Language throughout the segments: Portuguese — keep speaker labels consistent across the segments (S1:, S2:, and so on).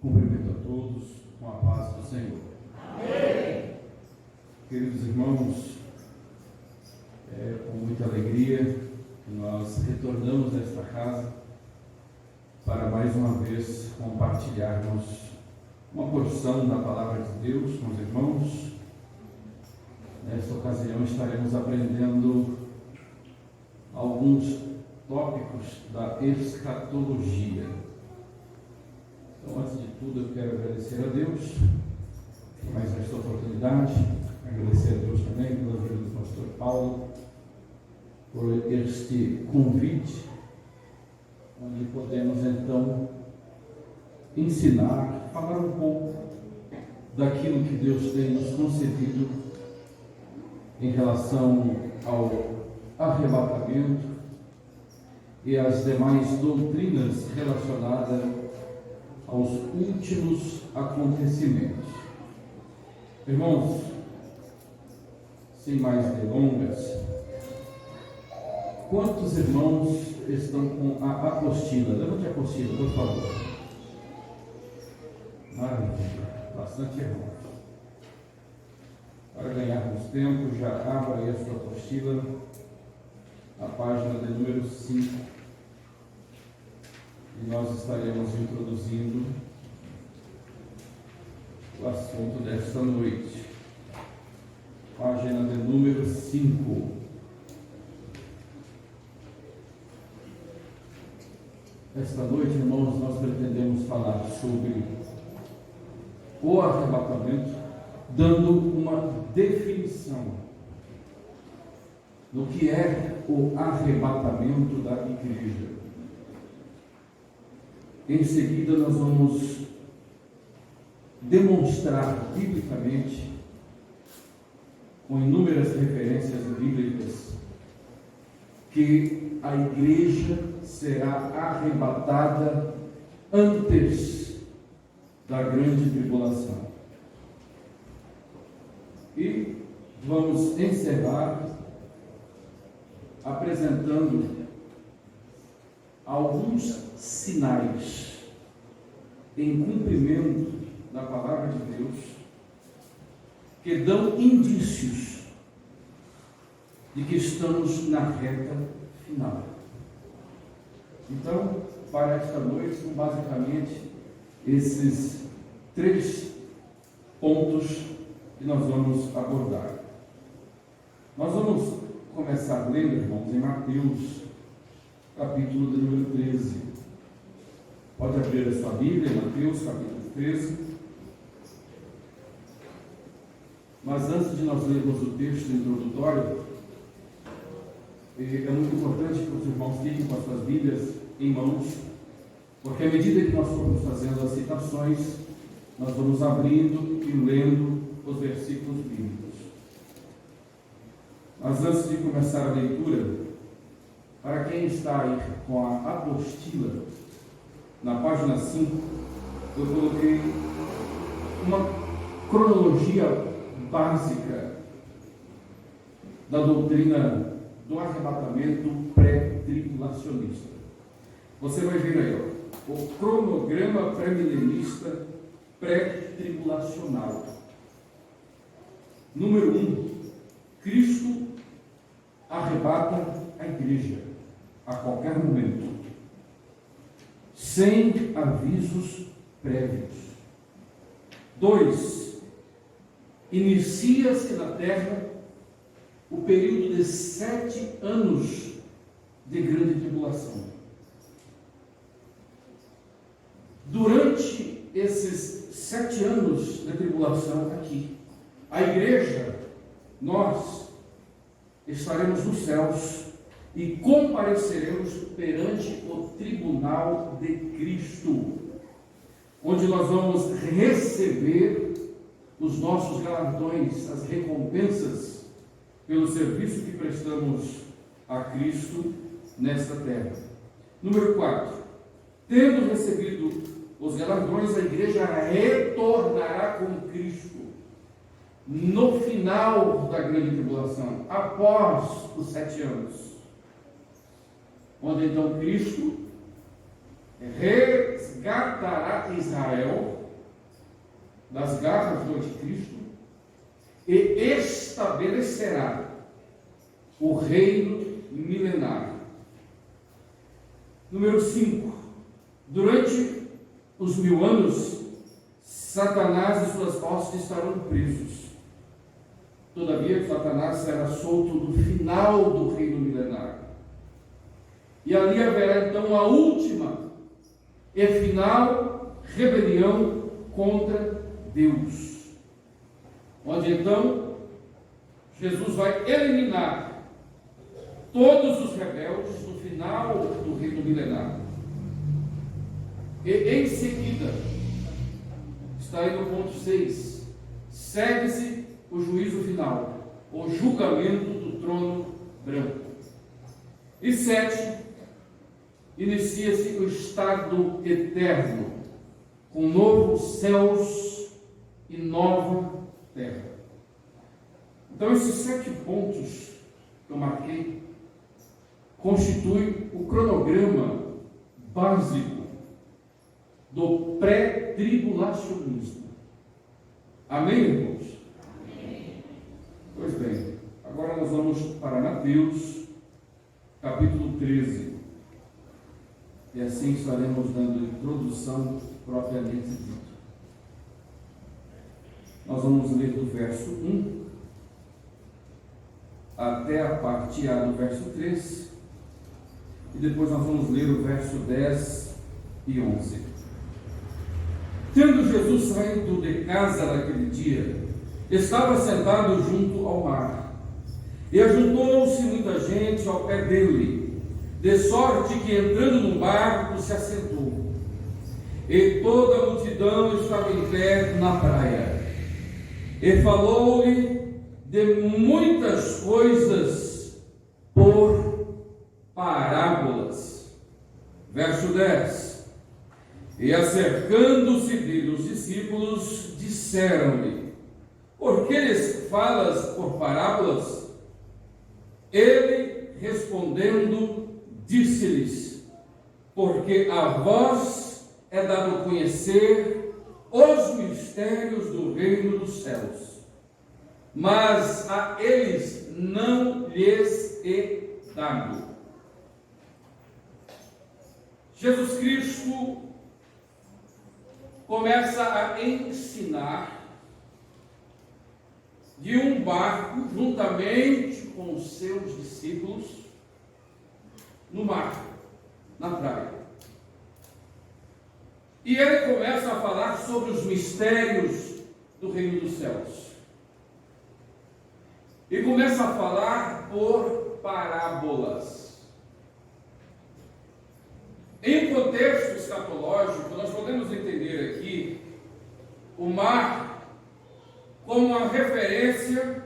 S1: Cumprimento a todos com a paz do Senhor.
S2: Amém.
S1: Queridos irmãos, com muita alegria que nós retornamos a esta casa para mais uma vez compartilharmos uma porção da Palavra de Deus com os irmãos. Nesta ocasião estaremos aprendendo alguns tópicos da escatologia. Então, antes de tudo, eu quero agradecer a Deus por mais esta oportunidade, agradecer a Deus também pela vida do pastor Paulo, por este convite, onde podemos então ensinar, falar um pouco daquilo que Deus tem nos concedido em relação ao arrebatamento e as demais doutrinas relacionadas aos últimos acontecimentos. Irmãos, sem mais delongas, quantos irmãos estão com a apostila? Levante a apostila, por favor. Maravilha, bastante irmãos. Para ganharmos tempo, já abra aí a sua apostila, a página de número 5. E nós estaremos introduzindo o assunto desta noite. Página de número 5. Esta noite, irmãos, nós pretendemos falar sobre o arrebatamento, dando uma definição do que é o arrebatamento da igreja. Em seguida, nós vamos demonstrar biblicamente, com inúmeras referências bíblicas, que a igreja será arrebatada antes da grande tribulação. E vamos encerrar apresentando alguns sinais em cumprimento da palavra de Deus que dão indícios de que estamos na reta final. Então, para esta noite, são basicamente esses 3 pontos que nós vamos abordar. Nós vamos começar lendo, irmãos, em Mateus, capítulo de número 13. Pode abrir a sua Bíblia, Mateus, capítulo 13. Mas antes de nós lermos o texto introdutório, é muito importante que os irmãos fiquem com as suas Bíblias em mãos, porque à medida que nós formos fazendo as citações, nós vamos abrindo e lendo os versículos bíblicos. Mas antes de começar a leitura, para quem está aí com a apostila, na página 5, eu coloquei uma cronologia básica da doutrina do arrebatamento pré-tribulacionista. Você vai ver aí, ó, o cronograma pré-milenista pré-tribulacional. Número 1, Cristo arrebata a igreja a qualquer momento, sem avisos prévios. 2, inicia-se na terra o período de 7 anos de grande tribulação. Durante esses 7 anos de tribulação aqui, a igreja, nós estaremos nos céus e compareceremos perante o tribunal de Cristo, onde nós vamos receber os nossos galardões, as recompensas pelo serviço que prestamos a Cristo nesta terra. Número 4, tendo recebido os galardões, a igreja retornará com Cristo no final da grande tribulação, após os 7 anos, onde então Cristo resgatará Israel das garras do anticristo e estabelecerá o reino milenar. Número 5. Durante os 1000 anos, Satanás e suas hostes estarão presos. Todavia, Satanás será solto no final do reino milenar. E ali haverá então a última e final rebelião contra Deus. Onde então Jesus vai eliminar todos os rebeldes no final do reino milenar. E em seguida, está aí no ponto 6, segue-se o juízo final, o julgamento do trono branco. E 7, inicia-se o estado eterno, com novos céus e nova terra. Então, esses 7 pontos que eu marquei constituem o cronograma básico do pré-tribulacionismo. Amém, irmãos? Amém. Pois bem, agora nós vamos para Mateus, capítulo 13. E assim estaremos dando introdução propriamente dita. Nós vamos ler do verso 1 até a parte A do verso 3, e depois nós vamos ler o verso 10 e 11. Tendo Jesus saído de casa naquele dia, estava sentado junto ao mar, e ajuntou-se muita gente ao pé dele, de sorte que, entrando no barco, se assentou. E toda a multidão estava em pé na praia. E falou-lhe de muitas coisas por parábolas. Verso 10. E acercando-se dele os discípulos, disseram-lhe: por que lhes falas por parábolas? Ele, respondendo, disse-lhes: porque a vós é dado conhecer os mistérios do reino dos céus, mas a eles não lhes é dado. Jesus Cristo começa a ensinar de um barco, juntamente com os seus discípulos, no mar, na praia. E ele começa a falar sobre os mistérios do reino dos céus. E começa a falar por parábolas. Em contexto escatológico, nós podemos entender aqui o mar como uma referência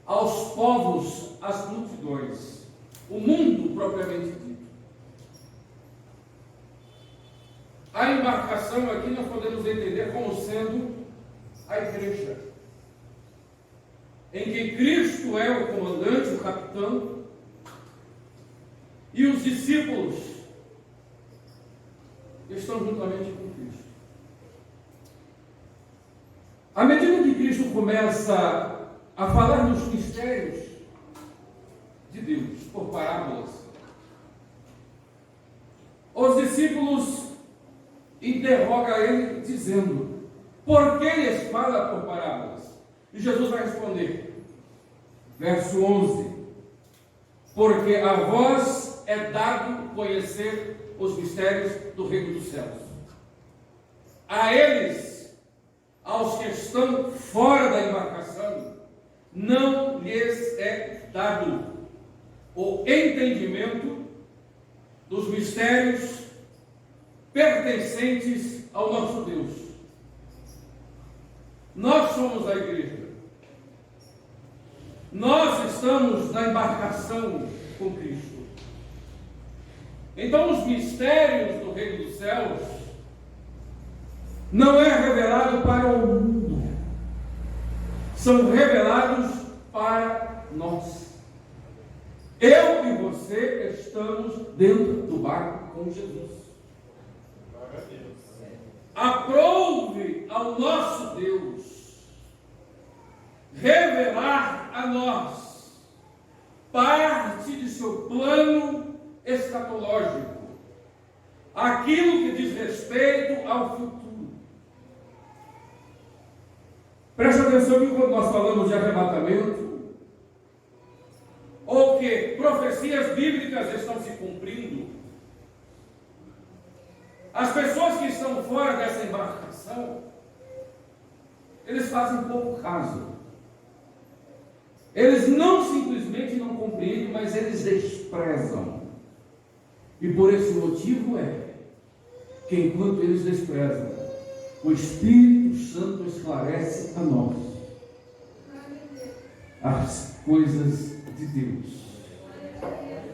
S1: aos povos, às multidões, o mundo propriamente dito. A embarcação aqui nós podemos entender como sendo a igreja, em que Cristo é o comandante, o capitão, e os discípulos estão juntamente com Cristo. À medida que Cristo começa a falar dos mistérios de Deus por parábolas, os discípulos interrogam ele dizendo: por que lhes fala por parábolas? E Jesus vai responder, verso 11: porque a vós é dado conhecer os mistérios do reino dos céus. A eles, aos que estão fora da embarcação, não lhes é dado o entendimento dos mistérios pertencentes ao nosso Deus. Nós somos a igreja. Nós estamos na embarcação com Cristo. Então, os mistérios do reino dos céus não é revelado para o mundo, são revelados para nós. Eu e você estamos dentro do barco com Jesus. Aprouve ao nosso Deus revelar a nós parte de seu plano escatológico, aquilo que diz respeito ao futuro. Preste atenção que quando nós falamos de arrebatamento, ou que profecias bíblicas estão se cumprindo, as pessoas que estão fora dessa embarcação, eles fazem pouco caso. Eles não simplesmente não compreendem, mas eles desprezam. E por esse motivo é que enquanto eles desprezam, o Espírito Santo esclarece a nós as coisas de Deus.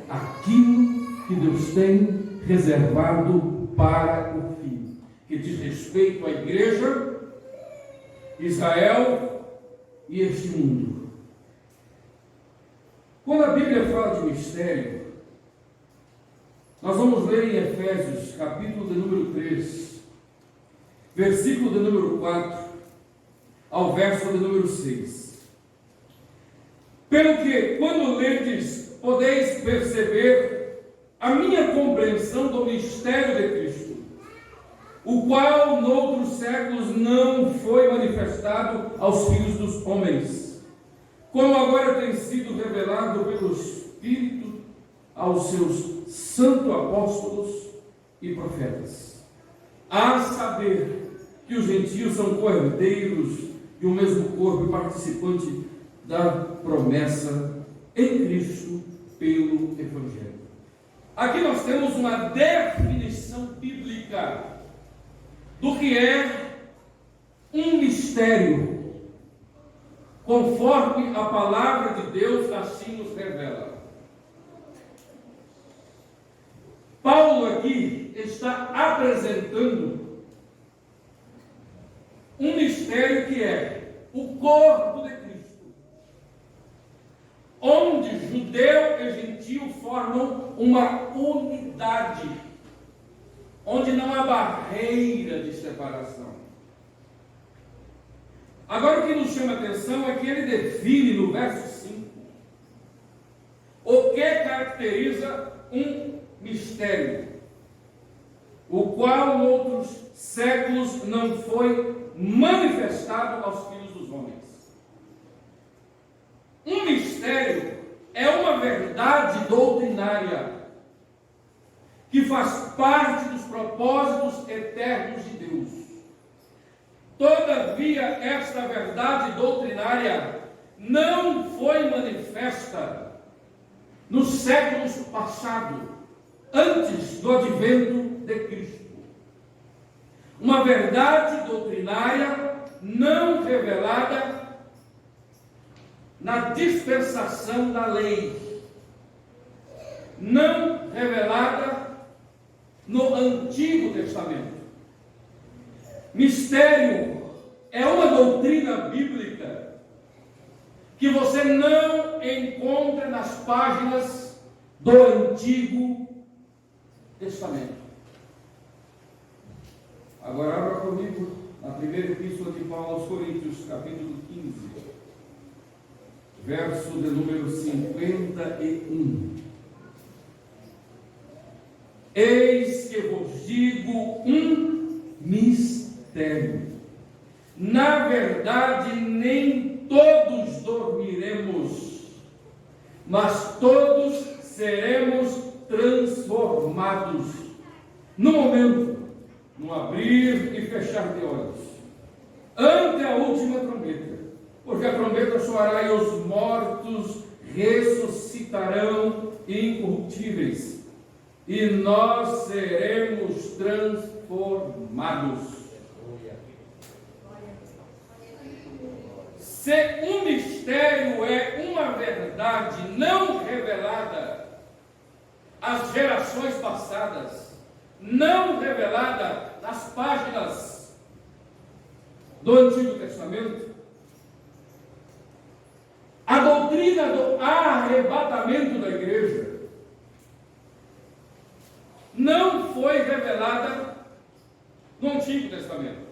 S1: Aquilo que Deus tem reservado para o fim, que diz respeito à igreja, Israel e este mundo. Quando a Bíblia fala de mistério, nós vamos ler em Efésios, capítulo de número 3, versículo de número 4, ao verso de número 6. Pelo que, quando ledes, podeis perceber a minha compreensão do mistério de Cristo, o qual noutros séculos não foi manifestado aos filhos dos homens, como agora tem sido revelado pelo Espírito aos seus santos apóstolos e profetas, a saber que os gentios são co-herdeiros de um mesmo corpo e participante da promessa em Cristo pelo Evangelho. Aqui nós temos uma definição bíblica do que é um mistério, conforme a palavra de Deus assim nos revela. Paulo aqui está apresentando um mistério que é o corpo de Cristo, onde judeu e gentio formam uma unidade, onde não há barreira de separação. Agora o que nos chama a atenção é que ele define no verso 5 o que caracteriza um mistério, o qual em outros séculos não foi manifestado aos filhos dos homens. Um mistério é uma verdade doutrinária que faz parte dos propósitos eternos de Deus. Todavia, esta verdade doutrinária não foi manifesta nos séculos passados, antes do advento de Cristo. Uma verdade doutrinária não revelada na dispensação da lei, não revelada no Antigo Testamento. Mistério é uma doutrina bíblica que você não encontra nas páginas do Antigo Testamento. Agora abra comigo na primeira epístola de Paulo aos Coríntios, capítulo 15, verso de número 51. Eis que vos digo um mistério. Na verdade, nem todos dormiremos, mas todos seremos transformados no momento, no abrir e fechar de olhos, ante a última trombeta, porque a trombeta soará e os mortos ressuscitarão incorruptíveis, e nós seremos transformados. Se um mistério é uma verdade não revelada às gerações passadas, não revelada nas páginas do Antigo Testamento, a doutrina do arrebatamento da igreja não foi revelada no Antigo Testamento.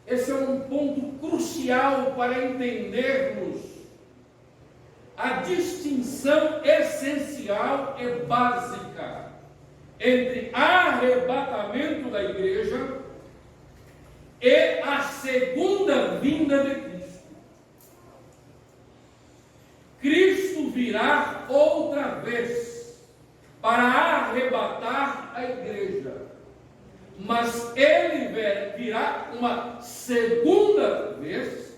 S1: Esse é um ponto crucial para entendermos a distinção essencial e básica entre arrebatamento da igreja e a segunda vinda de Cristo. Cristo virá outra vez para arrebatar a igreja, mas ele virá uma segunda vez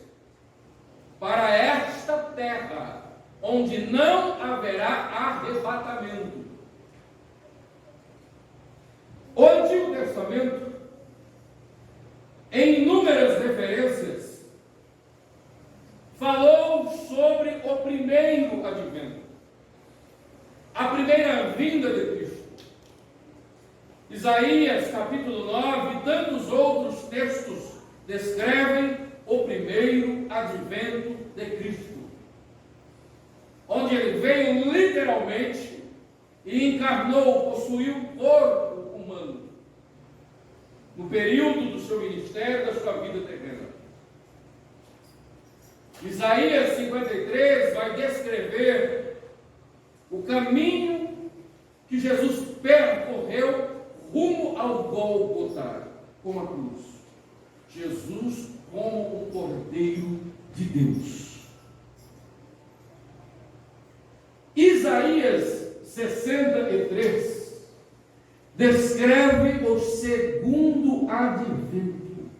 S1: para esta terra, onde não haverá arrebatamento. O Antigo Testamento, em inúmeras referências, falou sobre o primeiro advento, a primeira vinda de Cristo. Isaías capítulo 9 e tantos outros textos descrevem o primeiro advento de Cristo, onde ele veio literalmente e encarnou, possuiu o corpo humano, no período do seu ministério, da sua vida terrena. Isaías 53 vai descrever o caminho que Jesus percorreu rumo ao Gólgota, como a cruz. Jesus como o Cordeiro de Deus. Isaías 63 descreve o segundo advento,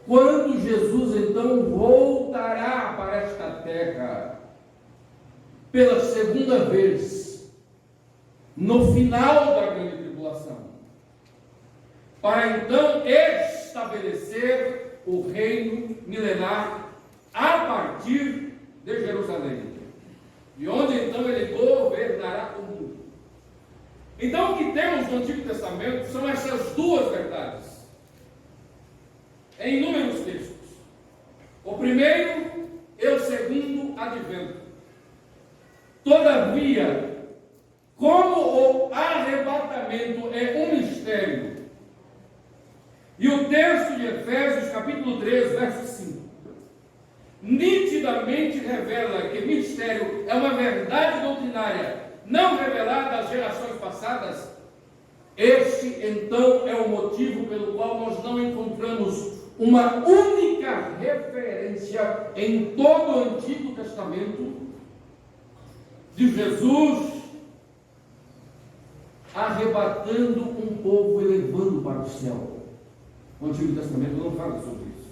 S1: quando Jesus então voltará para esta terra pela segunda vez, no final da grande tribulação, para então estabelecer o reino milenar a partir de Jerusalém, de onde então ele governará o mundo. Então o que temos no Antigo Testamento são essas duas verdades, em inúmeros textos: o primeiro e o segundo advento. Todavia, como o arrebatamento é um mistério, e o texto de Efésios capítulo 3, verso 5, nitidamente revela que mistério é uma verdade doutrinária não revelada às gerações passadas, este então é o motivo pelo qual nós não encontramos uma única referência em todo o Antigo Testamento de Jesus arrebatando um povo e levando para o céu. O Antigo Testamento não fala sobre isso.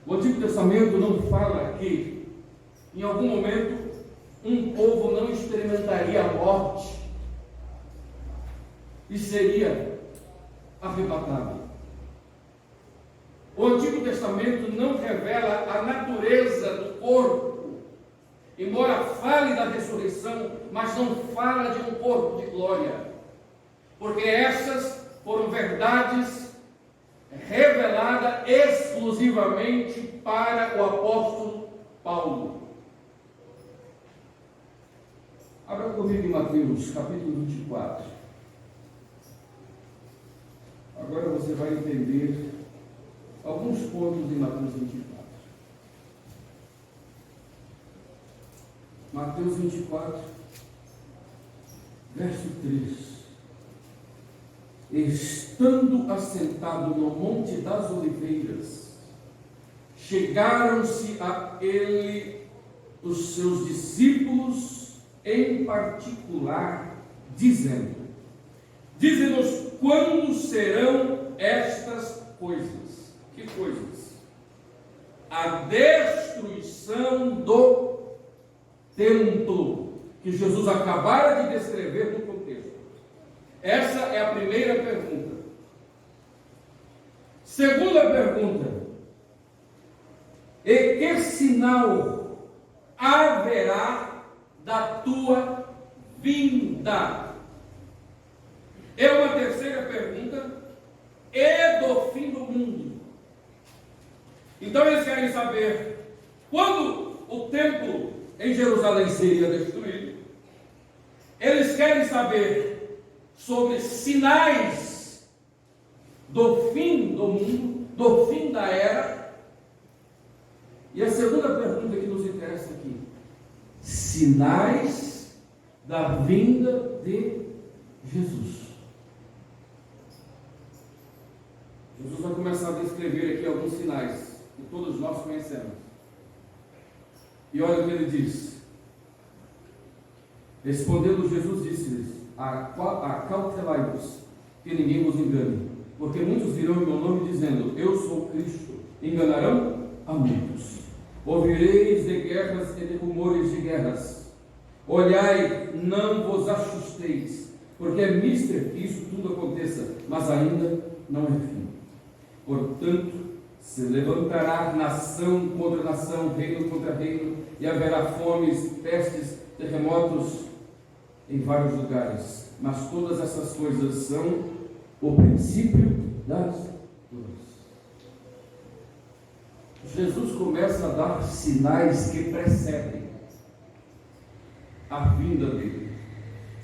S1: O Antigo Testamento não fala que, em algum momento, um povo não experimentaria a morte e seria arrebatado. O Antigo Testamento não revela a natureza do corpo, embora fale da ressurreição, mas não fala de um corpo de glória, porque essas foram verdades reveladas exclusivamente para o apóstolo Paulo. Abra comigo em Mateus, capítulo 24. Agora você vai entender alguns pontos em Mateus 24. Mateus 24, verso 3. Estando assentado no Monte das Oliveiras, chegaram-se a ele os seus discípulos em particular, dizendo: dize-nos quando serão estas coisas. Que coisas? A destruição do templo, que Jesus acabara de descrever no contexto. Essa é a primeira pergunta. Segunda pergunta: e que sinal haverá da tua vinda? É uma terceira pergunta: e do fim do mundo? Então eles querem saber quando o templo em Jerusalém seria destruído. Eles querem saber sobre sinais do fim do mundo, do fim da era. E a segunda pergunta que nos interessa aqui: sinais da vinda de Jesus. Jesus vai começar a descrever aqui alguns sinais que todos nós conhecemos. E olha o que ele diz. Respondendo Jesus, disse-lhes: acautelai-vos, que ninguém vos engane, porque muitos virão em meu nome dizendo: eu sou Cristo. Enganarão a muitos. Ouvireis de guerras e de rumores de guerras. Olhai, não vos assusteis, porque é mister que isso tudo aconteça, mas ainda não é fim. Portanto, se levantará nação contra nação, reino contra reino, e haverá fomes, pestes, terremotos em vários lugares. Mas todas essas coisas são o princípio das dores. Jesus começa a dar sinais que precedem a vinda dele.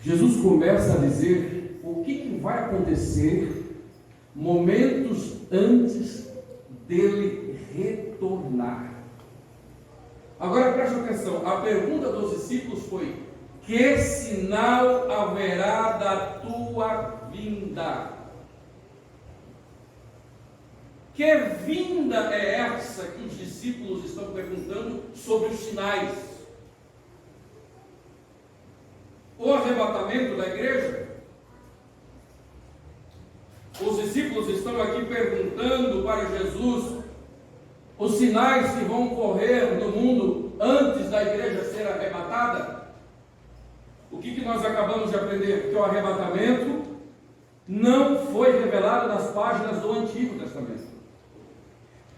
S1: Jesus começa a dizer o que vai acontecer momentos antes dele retornar. Agora preste atenção, a pergunta dos discípulos foi: que sinal haverá da tua vinda? Que vinda é essa que os discípulos estão perguntando sobre os sinais? O arrebatamento da igreja? Os discípulos estão aqui perguntando para Jesus os sinais que vão ocorrer no mundo antes da igreja ser arrebatada. O que nós acabamos de aprender? Que o arrebatamento não foi revelado nas páginas do Antigo Testamento.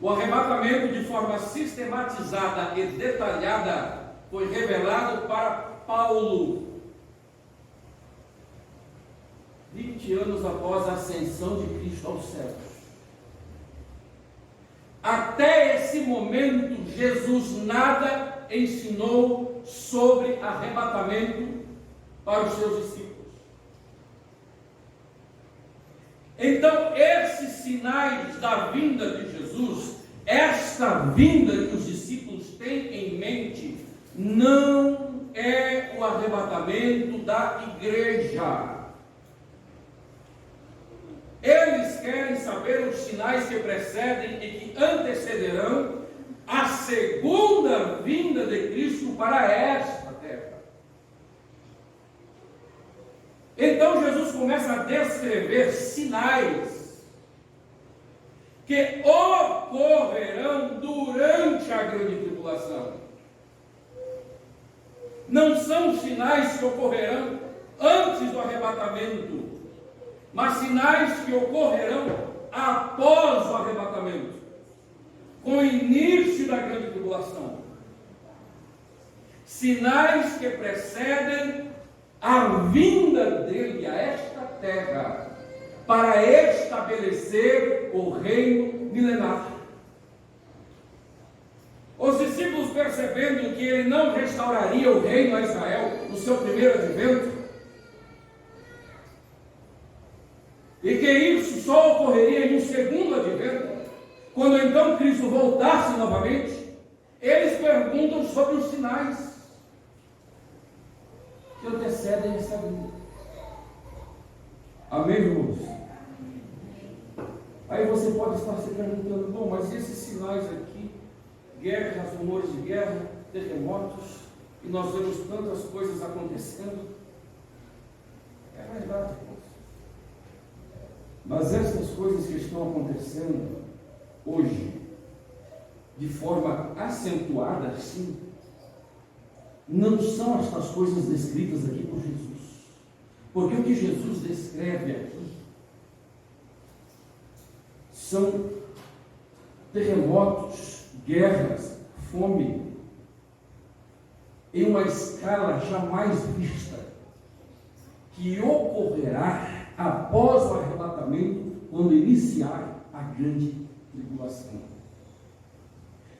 S1: O arrebatamento, de forma sistematizada e detalhada, foi revelado para Paulo 20 anos após a ascensão de Cristo aos céus. Até esse momento, Jesus nada ensinou sobre arrebatamento para os seus discípulos. Então, esses sinais da vinda de Jesus, esta vinda que os discípulos têm em mente, não é o arrebatamento da igreja. Eles querem saber os sinais que precedem e que antecederão a segunda vinda de Cristo para esta terra. Então Jesus começa a descrever sinais que ocorrerão durante a grande tribulação. Não são sinais que ocorrerão antes do arrebatamento, mas sinais que ocorrerão após o arrebatamento, com o início da grande tribulação. Sinais que precedem a vinda dele a esta terra, para estabelecer o reino milenar. Os discípulos, percebendo que ele não restauraria o reino a Israel no seu primeiro advento, e que isso só ocorreria em um segundo advento, quando então Cristo voltasse novamente, eles perguntam sobre os sinais que antecedem essa vinda. Amém, irmãos? Aí você pode estar se perguntando: bom, mas esses sinais aqui, guerras, rumores de guerra, terremotos, e nós vemos tantas coisas acontecendo. É verdade, irmãos. Mas essas coisas que estão acontecendo hoje, de forma acentuada assim, não são estas coisas descritas aqui por Jesus. Porque o que Jesus descreve aqui são terremotos, guerras, fome, em uma escala jamais vista, que ocorrerá após o arrebatamento, quando iniciar a grande tribulação.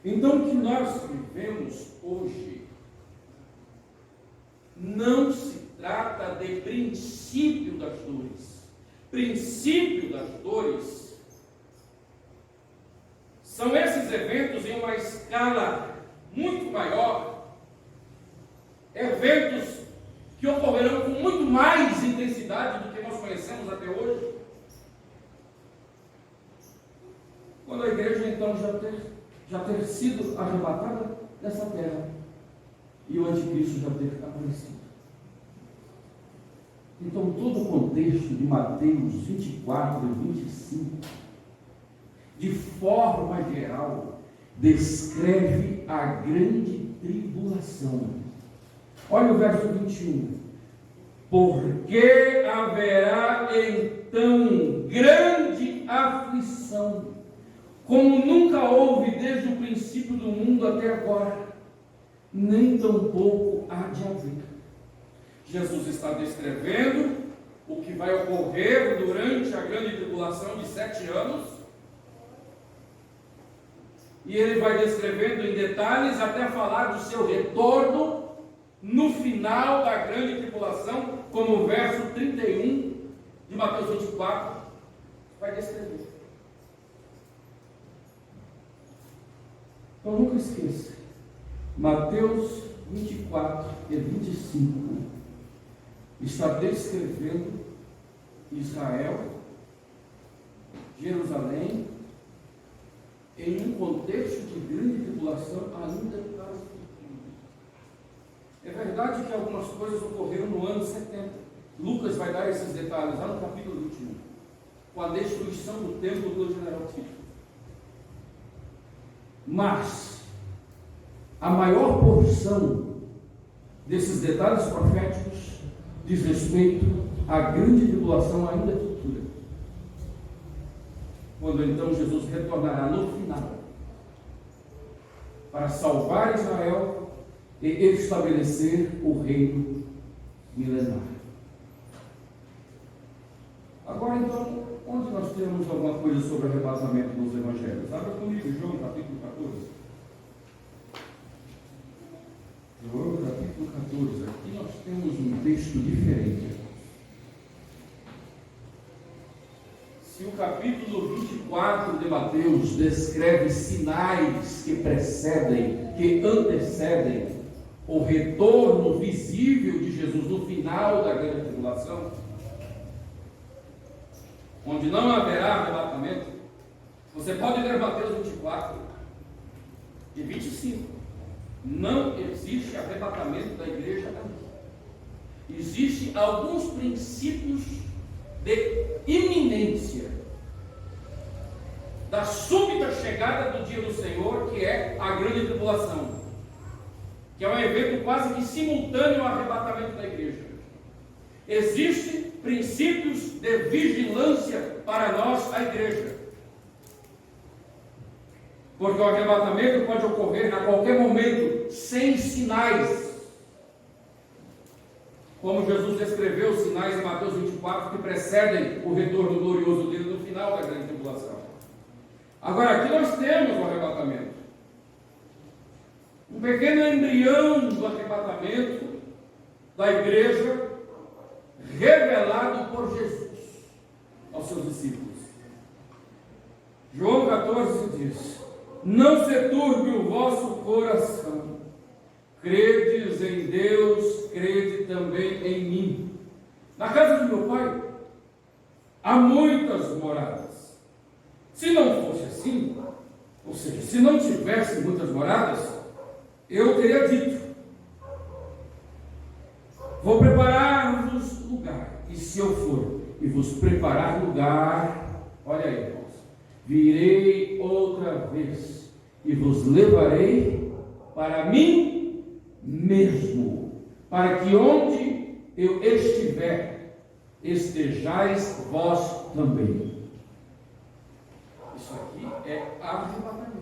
S1: Então, o que nós vivemos hoje não se trata de princípio das dores. Princípio das dores são esses eventos em uma escala muito maior, eventos que ocorrerão com muito mais intensidade do que nós conhecemos até hoje. Quando a igreja então já ter sido arrebatada dessa terra e o anticristo já ter aparecido. Então todo o contexto de Mateus 24 e 25, de forma geral, descreve a grande tribulação. Olha o verso 21. Porque haverá então grande aflição, como nunca houve desde o princípio do mundo até agora, nem tampouco há de haver. Jesus está descrevendo o que vai ocorrer durante a grande tribulação de 7 anos, e ele vai descrevendo em detalhes até falar do seu retorno no final da grande tribulação, como o verso 31 de Mateus 24 vai descrever. Então nunca esqueça, Mateus 24 e 25 está descrevendo Israel, Jerusalém, em um contexto de grande tribulação ainda para o futuro. É verdade que algumas coisas ocorreram no ano 70. Lucas vai dar esses detalhes lá no capítulo 21, com a destruição do templo do general Tito. Mas a maior porção desses detalhes proféticos diz respeito à grande tribulação ainda futura, quando então Jesus retornará no final para salvar Israel e estabelecer o reino milenar. Agora então, onde nós temos alguma coisa sobre arrebatamento nos evangelhos? Abra comigo João capítulo 14. João capítulo 14. Aqui nós temos um texto diferente. Se o capítulo 24 de Mateus descreve sinais que precedem, que antecedem o retorno visível de Jesus no final da grande tribulação, onde não haverá arrebatamento, você pode ler Mateus 24 e 25. Não existe arrebatamento da igreja ali. Existem alguns princípios de iminência da súbita chegada do dia do Senhor, que é a grande tribulação, que é um evento quase que simultâneo ao arrebatamento da igreja. Existem princípios de vigilância para nós, a igreja, porque o arrebatamento pode ocorrer a qualquer momento, sem sinais, como Jesus descreveu os sinais em Mateus 24, que precedem o retorno glorioso dele no final da grande tribulação. Agora, aqui nós temos o arrebatamento, um pequeno embrião do arrebatamento da igreja, revelado por Jesus aos seus discípulos. João 14 diz: não se turbe o vosso coração, credes em Deus, crede também em mim. Na casa de meu pai há muitas moradas. Se não fosse assim, ou seja, se não tivesse muitas moradas, eu teria dito: vou preparar-vos lugar. E se eu for e vos preparar lugar, olha aí, irmãos, virei outra vez e vos levarei para mim mesmo, para que onde eu estiver, estejais vós também. Isso aqui é arrebatamento.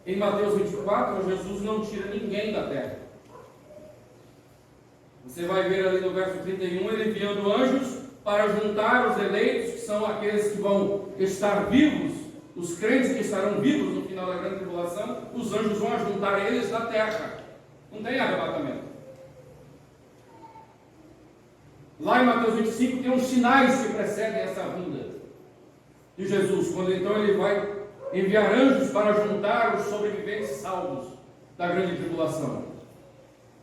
S1: Em Mateus 24, Jesus não tira ninguém da terra. Você vai ver ali no verso 31, ele enviando anjos para juntar os eleitos, que são aqueles que vão estar vivos, os crentes que estarão vivos no final da grande tribulação. Os anjos vão juntar eles da terra. Não tem arrebatamento. Lá em Mateus 25 tem uns sinais que precedem essa vinda de Jesus, quando então ele vai enviar anjos para juntar os sobreviventes salvos da grande tribulação.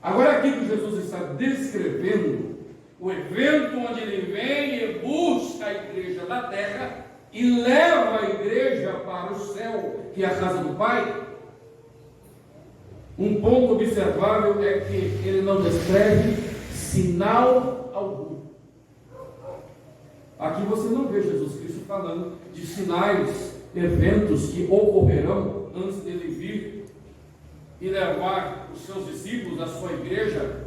S1: Agora aqui que Jesus está descrevendo o evento onde ele vem e busca a igreja da terra e leva a igreja para o céu, que é a casa do Pai. Um ponto observável é que ele não descreve sinal algum. Aqui você não vê Jesus Cristo falando de sinais, eventos que ocorrerão antes dele vir e levar os seus discípulos, a sua igreja,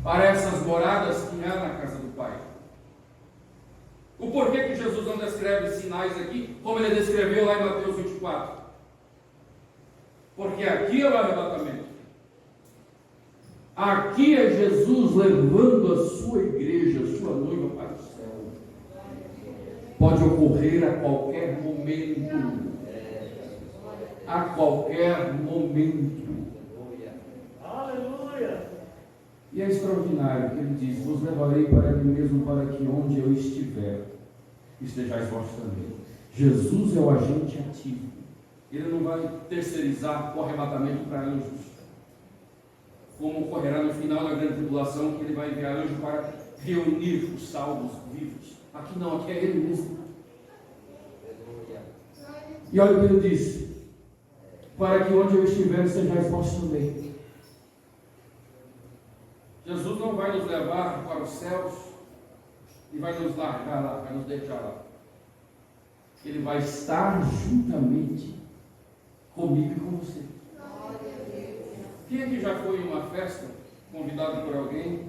S1: para essas moradas que há na casa do Pai. O porquê que Jesus não descreve sinais aqui, como ele descreveu lá em Mateus 24? Porque aqui é o arrebatamento. Aqui é Jesus levando a sua igreja, a sua noiva para o céu. Pode ocorrer a qualquer momento. A qualquer momento.
S2: Aleluia!
S1: E é extraordinário que ele diz: vos levarei para mim mesmo, para que onde eu estiver, estejais vós também. Jesus é o agente ativo. Ele não vai terceirizar o arrebatamento para anjos, como ocorrerá no final da grande tribulação, que ele vai enviar anjos para reunir os salvos vivos. Aqui não, aqui é ele mesmo. E olha o que ele diz: para que onde eu estiver, sejais vós também. Jesus não vai nos levar para os céus e vai nos largar lá, vai nos deixar lá. Ele vai estar juntamente comigo e com você. Quem aqui já foi em uma festa, convidado por alguém,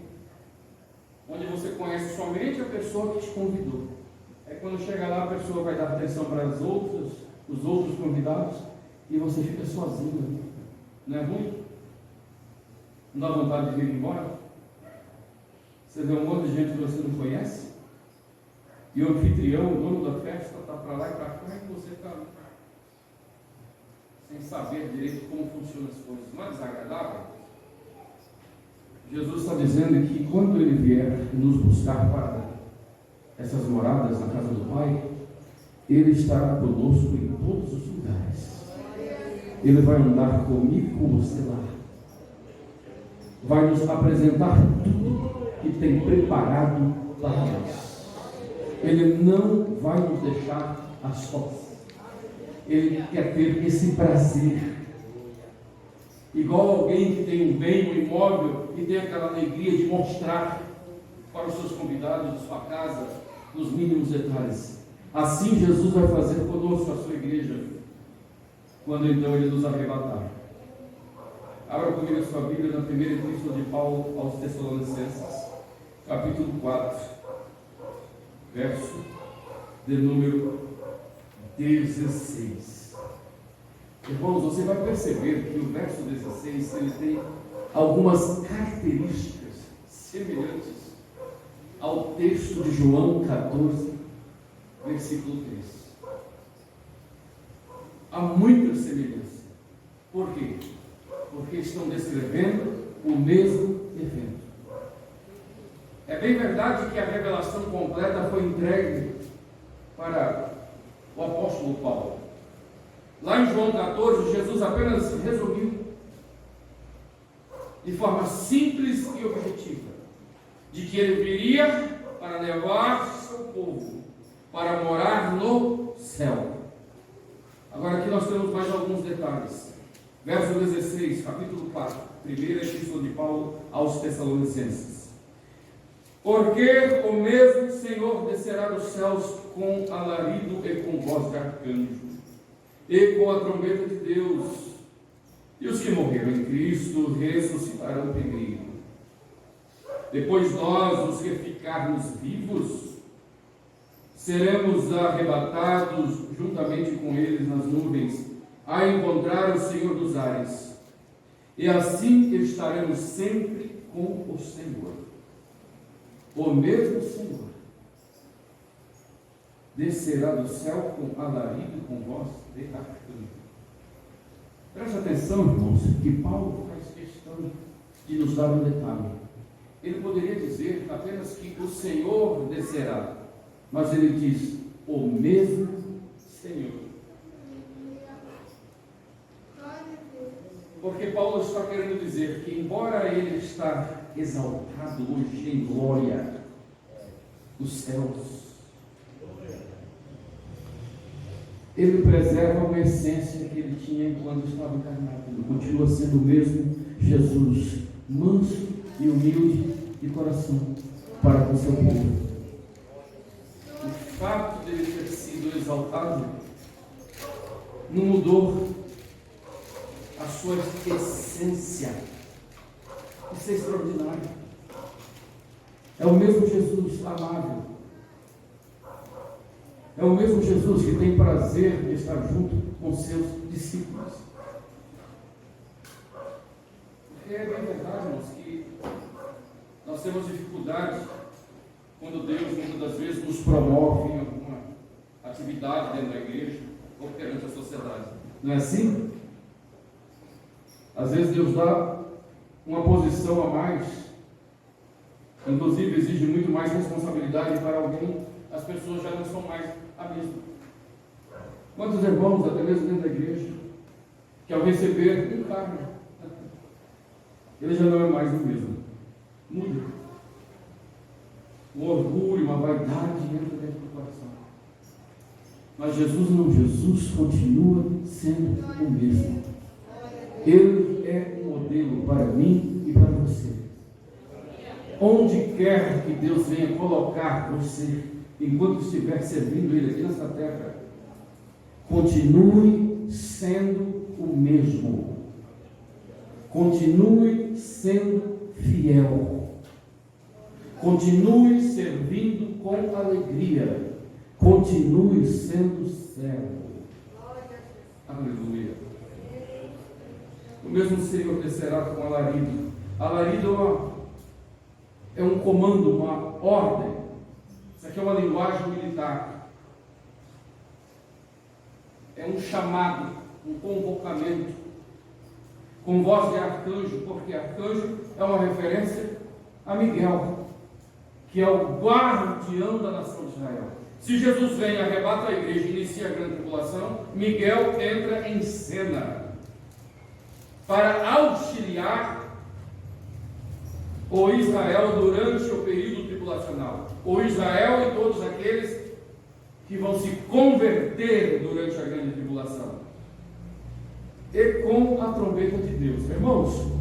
S1: onde você conhece somente a pessoa que te convidou? É quando chega lá, a pessoa vai dar atenção para os outros convidados, e você fica sozinho. Não é ruim? Não dá vontade de vir embora? Você vê um monte de gente que você não conhece, e o anfitrião, o dono da festa, está para lá e para cá, como é que você está? Sem saber direito como funcionam as coisas. Não é desagradável? Jesus está dizendo que quando ele vier nos buscar para essas moradas na casa do Pai, ele estará conosco em todos os lugares. Ele vai andar comigo e com você lá. Vai nos apresentar tudo que tem preparado para nós. Ele não vai nos deixar a sós. Ele quer ter esse prazer. Igual alguém que tem um bem, um imóvel, e tem aquela alegria de mostrar para os seus convidados de sua casa, nos mínimos detalhes. Assim Jesus vai fazer conosco, a sua igreja, quando então ele nos arrebatar. Abra comigo a sua Bíblia na primeira epístola de Paulo aos Tessalonicenses, capítulo 4, verso de número 16. Irmãos, você vai perceber que o verso 16 ele tem algumas características semelhantes ao texto de João 14, versículo 3. Há muita semelhança. Por quê? Porque estão descrevendo o mesmo evento. É bem verdade que a revelação completa foi entregue para o apóstolo Paulo. Lá em João 14, Jesus apenas resumiu de forma simples e objetiva de que ele viria para levar seu povo para morar no céu. Agora aqui nós temos mais alguns detalhes. Verso 16, capítulo 4, primeira epístola de Paulo aos Tessalonicenses. Porque o mesmo Senhor descerá dos céus com alarido e com voz de arcanjo, e com a trombeta de Deus, e os que morreram em Cristo ressuscitarão primeiro. Depois nós, os que ficarmos vivos, seremos arrebatados juntamente com eles nas nuvens, a encontrar o Senhor dos ares, e assim estaremos sempre com o Senhor. O mesmo Senhor descerá do céu com alarido e com voz de arcanjo. Preste atenção, irmãos, que Paulo faz questão de nos dar um detalhe. ele poderia dizer apenas que o Senhor descerá, mas ele diz, o mesmo Senhor. Porque Paulo está querendo dizer que, embora ele está exaltado hoje em glória, os céus, ele preserva uma essência que ele tinha enquanto estava encarnado. Ele continua sendo o mesmo Jesus, manso e humilde de coração para com seu povo. O fato de ele ter sido exaltado não mudou a sua essência. Isso é extraordinário. É o mesmo Jesus amável. É o mesmo Jesus que tem prazer de estar junto com seus discípulos. Porque é bem verdade, irmãos, que nós temos dificuldade quando Deus, muitas das vezes, nos promove em alguma atividade dentro da igreja ou perante a sociedade. Não é assim? Às vezes Deus dá uma posição a mais, inclusive exige muito mais responsabilidade para alguém, as pessoas já não são mais a mesma. Quantos irmãos, até mesmo dentro da igreja, que ao receber um cargo, ele já não é mais o mesmo. Muda. Um orgulho, uma vaidade entra dentro do coração. Mas Jesus não, Jesus continua sendo o mesmo. Ele é um modelo para mim e para você. Onde quer que Deus venha colocar você, enquanto estiver servindo Ele aqui nessa terra, continue sendo o mesmo. Continue sendo fiel. Continue servindo com alegria. Continue sendo servo. Aleluia. O mesmo Senhor descerá com alarido. Alarido é um comando, uma ordem. Isso aqui é uma linguagem militar. É um chamado, um convocamento. Com voz de arcanjo, porque arcanjo é uma referência a Miguel, que é o guardião da nação de Israel. Se Jesus vem, arrebata a igreja e inicia a grande tribulação, Miguel entra em cena para auxiliar o Israel durante o período tribulacional. O Israel e todos aqueles que vão se converter durante a grande tribulação. E com a trombeta de Deus. Irmãos,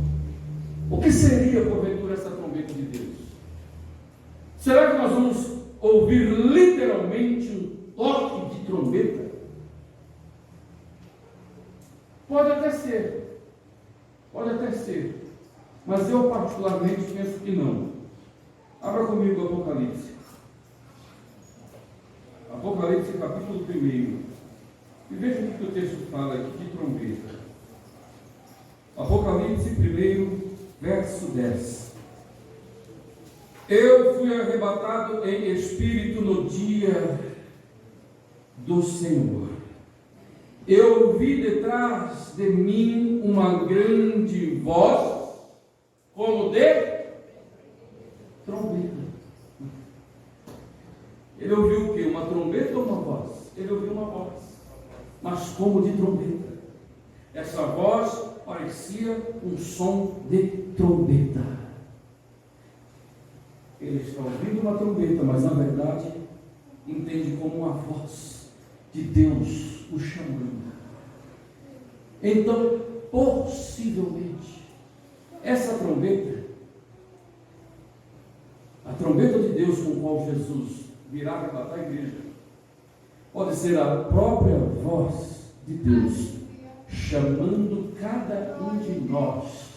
S1: o que seria, porventura, essa trombeta de Deus? Será que nós vamos ouvir literalmente um toque de trombeta? Pode até ser. Pode até ser. Mas eu particularmente penso que não. Abra comigo o Apocalipse. Apocalipse capítulo 1. E veja o que o texto fala aqui de trombeta. Apocalipse 1, verso 10. Eu fui arrebatado em espírito no dia do Senhor. Eu ouvi detrás de mim uma grande voz, como de trombeta. Ele ouviu o quê? Uma trombeta ou uma voz? Ele ouviu uma voz, mas como de trombeta. Essa voz parecia um som de trombeta. Ele está ouvindo uma trombeta, mas na verdade entende como uma voz de Deus o chamando. Então, possivelmente, essa trombeta, a trombeta de Deus com a qual Jesus virá arrebatar a igreja, pode ser a própria voz de Deus chamando cada um de nós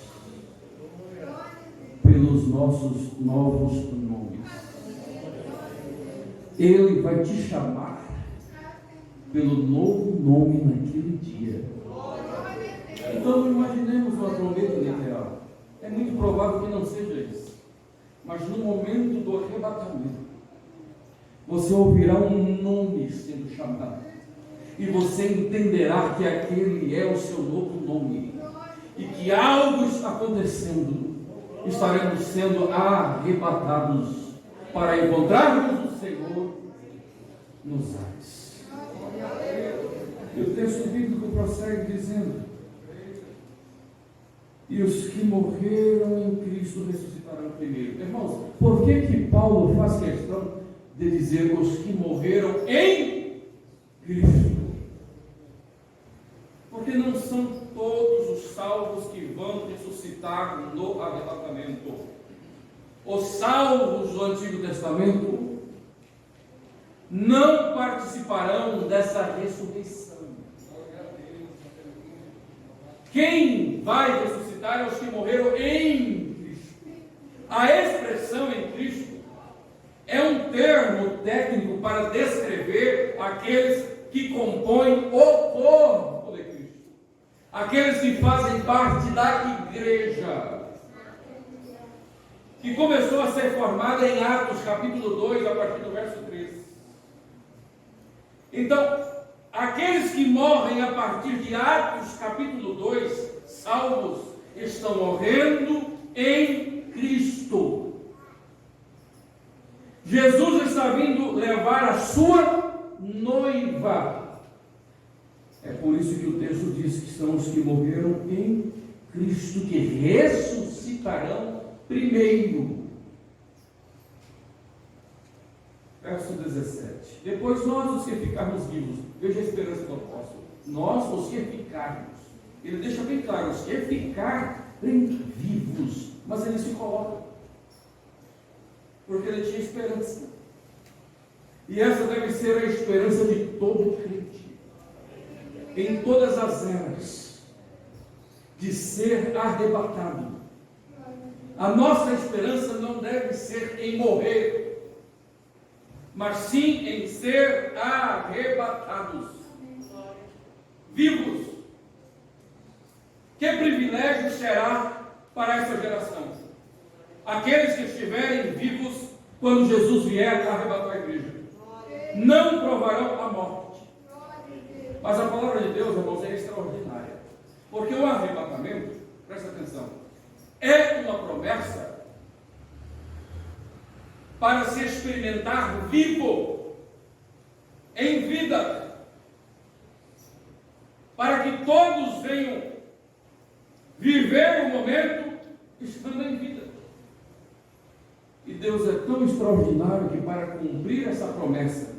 S1: pelos nossos novos nomes. Ele vai te chamar pelo novo nome naquele dia. Então imaginemos uma trombeta literal. É muito provável que não seja isso. Mas no momento do arrebatamento, você ouvirá um nome sendo chamado. E você entenderá que aquele é o seu novo nome. E que algo está acontecendo. estaremos sendo arrebatados para encontrarmos o Senhor nos ares. E o texto bíblico prossegue dizendo: e os que morreram em Cristo ressuscitarão primeiro. Irmãos, por que Paulo faz questão de dizer os que morreram em Cristo? Porque não são todos os salvos que vão ressuscitar no arrebatamento. Os salvos do Antigo Testamento não participarão dessa ressurreição. Quem vai ressuscitar é os que morreram em Cristo. A expressão em Cristo é um termo técnico para descrever aqueles que compõem o corpo de Cristo, aqueles que fazem parte da igreja, que começou a ser formada em Atos capítulo 2, a partir do verso 13. Então, aqueles que morrem a partir de Atos capítulo 2, salvos, estão morrendo em Cristo. Jesus está vindo levar a sua noiva. É por isso que o texto diz que são os que morreram em Cristo que ressuscitarão primeiro. Verso 17. Depois nós, os que ficarmos vivos, veja a esperança do apóstolo. Nós, os que ficarmos. Ele deixa bem claro, os que ficarem vivos. Mas ele se coloca, porque ele tinha esperança. E essa deve ser a esperança de todo crente, em todas as eras, de ser arrebatado. A nossa esperança não deve ser em morrer, mas sim em ser arrebatados, vivos. Que privilégio será para essa geração? Aqueles que estiverem vivos quando Jesus vier arrebatar a igreja não provarão a morte. Mas a palavra de Deus, irmãos, é extraordinária, porque o arrebatamento, presta atenção, é uma promessa para se experimentar vivo, em vida, para que todos venham viver o momento estando em vida. E Deus é tão extraordinário que, para cumprir essa promessa,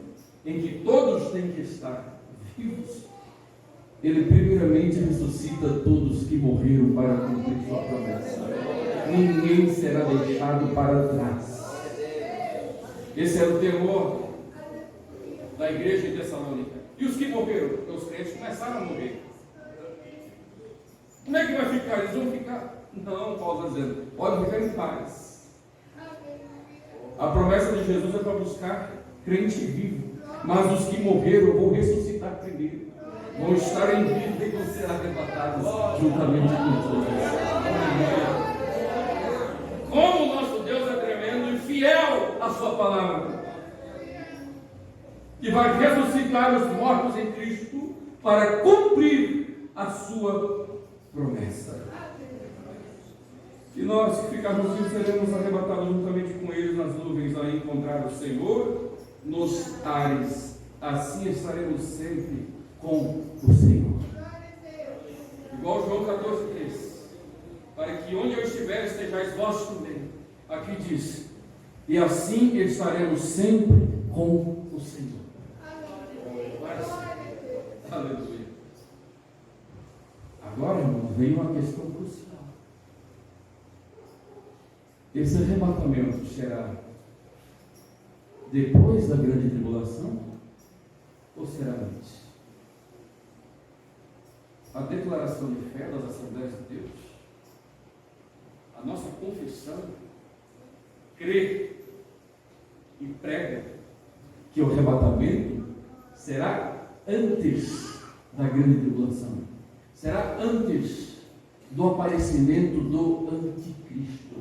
S1: em que todos têm que estar vivos, Ele primeiramente ressuscita todos que morreram para cumprir sua promessa. Ninguém será deixado para trás. Esse era o temor da igreja de Tessalônica. E os que morreram? Os crentes começaram a morrer. Como é que vai ficar? Eles vão ficar? Não, Paulo está dizendo, pode ficar em paz. A promessa de Jesus é para buscar crente vivo, mas os que morreram vão ressuscitar primeiro, vão estar em vida e vão ser arrebatados juntamente com Jesus. Como o nosso Deus é tremendo e fiel à sua palavra, que vai ressuscitar os mortos em Cristo para cumprir a sua promessa. E nós que ficarmos vivos seremos arrebatados juntamente com eles nas nuvens a encontrar o Senhor nos ares. Assim estaremos sempre com o Senhor. Igual João 14,3. Para que onde eu estiver estejais vós também. Aqui diz: e assim estaremos sempre com o Senhor. Aleluia. Agora, irmãos, veio uma questão crucial. Esse arrebatamento será depois da grande tribulação ou será antes? A declaração de fé das Assembleias de Deus, a nossa confissão, crê e prega que o arrebatamento será antes da grande tribulação, será antes do aparecimento do anticristo.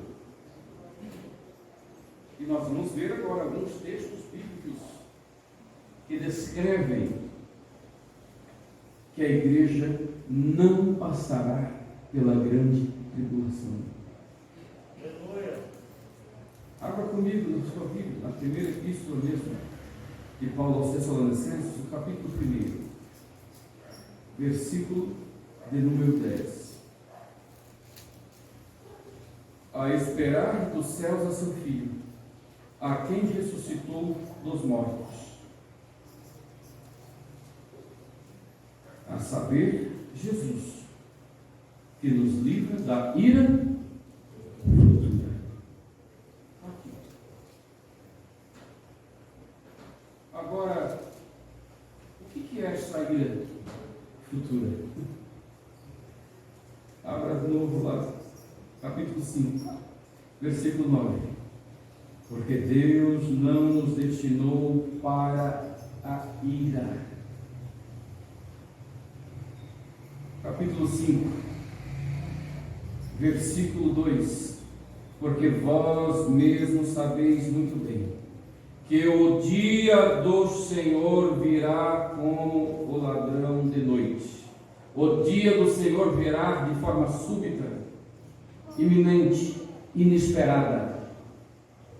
S1: E nós vamos ver agora alguns textos bíblicos que descrevem que a igreja não passará pela grande tribulação. comigo na sua Bíblia, na primeira epístola mesmo de Paulo aos Tessalonicenses, o capítulo 1, versículo de número 10. A esperar dos céus a seu Filho, a quem ressuscitou dos mortos, a saber, Jesus, que nos livra da ira futura. Aqui. Agora, o que é essa ira futura? Abra de novo lá, capítulo 5, versículo 9. Porque Deus não nos destinou para a ira. Capítulo 5, versículo 2. Porque vós mesmos sabeis muito bem que o dia do Senhor virá como o ladrão de noite. O dia do Senhor virá de forma súbita, iminente, inesperada.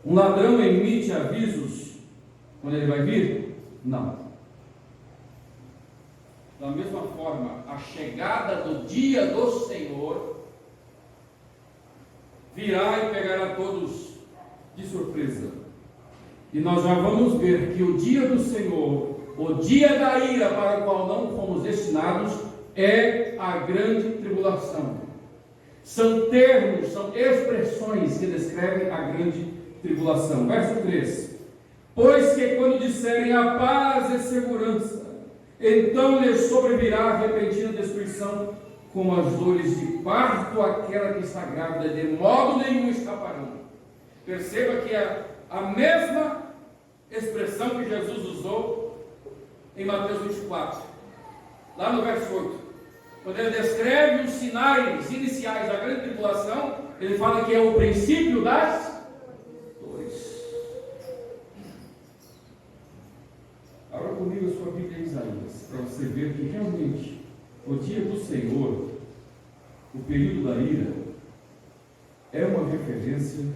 S1: Um ladrão emite avisos quando ele vai vir? Não. Da mesma forma, a chegada do dia do Senhor virá e pegará todos de surpresa. E nós já vamos ver que o dia do Senhor, o dia da ira para o qual não fomos destinados, é a grande tribulação. São termos, são expressões que descrevem a grande tribulação. Verso 3. Pois que quando disserem a paz e segurança, então lhes sobrevirá a repentina destruição, como as dores de parto, aquela que está grávida, de modo nenhum escaparão. Perceba que a mesma expressão que Jesus usou em Mateus 24, lá no verso 8, quando ele descreve os sinais iniciais da grande tribulação, ele fala que é o princípio das dores. Abra comigo a sua Bíblia em Isaías, para você ver que realmente o dia do Senhor, o período da ira, é uma referência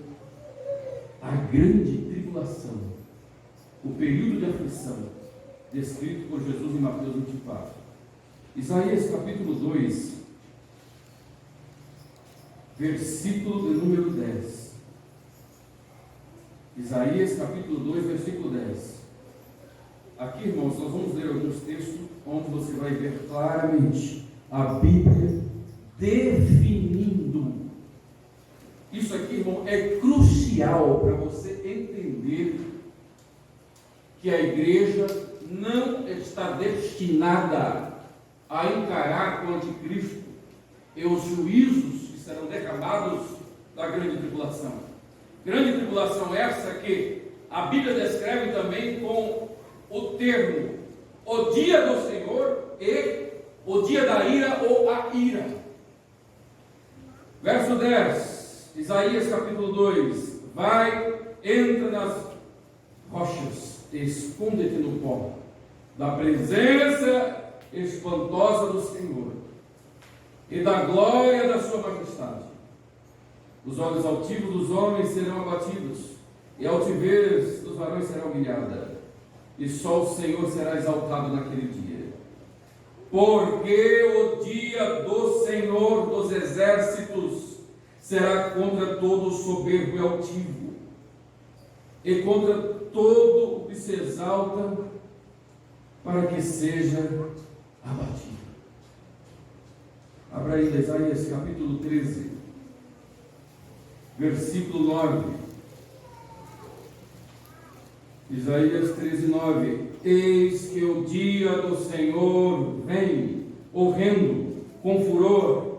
S1: à grande tribulação, o período de aflição, descrito por Jesus em Mateus 24. Isaías capítulo 2, versículo de número 10. Isaías capítulo 2, versículo 10. Aqui, irmãos, nós vamos ler alguns textos onde você vai ver claramente a Bíblia definindo. Isso aqui, irmão, é crucial para você entender que a igreja não está destinada a encarar o anticristo e os juízos que serão derramados da grande tribulação. Grande tribulação essa que a Bíblia descreve também com o termo o dia do Senhor e o dia da ira ou a ira. Verso 10, Isaías capítulo 2: vai, entra nas rochas, esconde-te no pó da presença espantosa do Senhor e da glória da sua majestade. Os olhos altivos dos homens serão abatidos, e a altivez dos varões será humilhada, e só o Senhor será exaltado naquele dia. Porque o dia do Senhor dos exércitos será contra todo o soberbo e altivo, e contra todo o que se exalta, para que seja abatido. Abra aí Isaías capítulo 13, versículo 9. Isaías 13, 9. Eis que o dia do Senhor vem, horrendo, com furor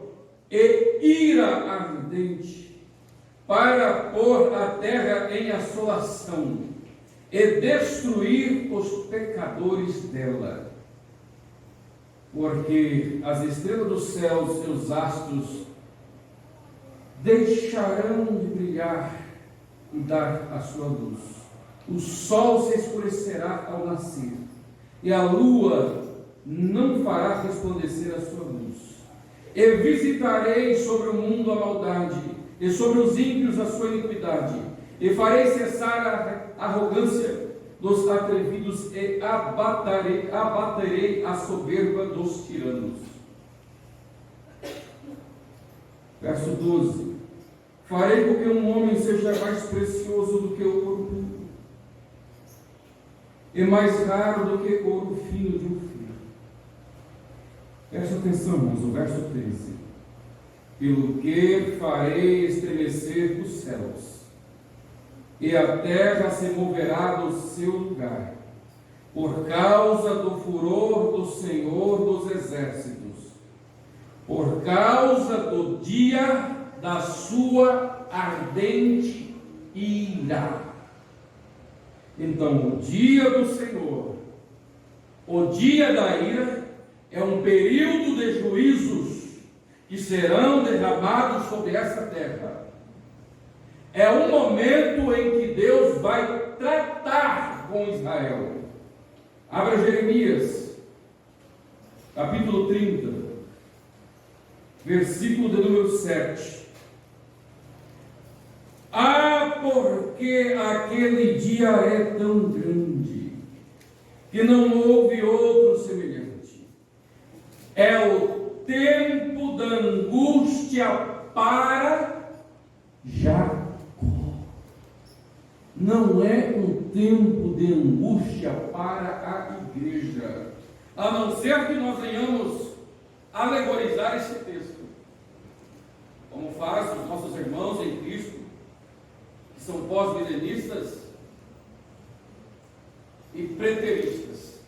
S1: e ira ardente, para pôr a terra em assolação e destruir os pecadores dela. Porque as estrelas dos céus, seus astros, deixarão de brilhar e dar a sua luz. O sol se escurecerá ao nascer, e a lua não fará resplandecer a sua luz. E visitarei sobre o mundo a maldade, e sobre os ímpios a sua iniquidade, e farei cessar a arrogância dos atrevidos e abaterei a soberba dos tiranos. Verso 12: farei com que um homem seja mais precioso do que o ouro puro, e mais raro do que ouro fino de um fio. Preste atenção, irmãos, o verso 13: pelo que farei estremecer os céus, e a terra se moverá do seu lugar, por causa do furor do Senhor dos exércitos, por causa do dia da sua ardente ira. Então, o dia do Senhor, o dia da ira, é um período de juízos que serão derramados sobre essa terra. É um momento em que Deus vai tratar com Israel. Abra Jeremias, capítulo 30, versículo de número 7. Porque aquele dia é tão grande, que não houve outro semelhante. É o tempo da angústia para Jacó. Não é um tempo de angústia para a igreja, a não ser que nós venhamos alegorizar esse texto, como fazem os nossos irmãos em Cristo, que são pós-milenistas e preteristas,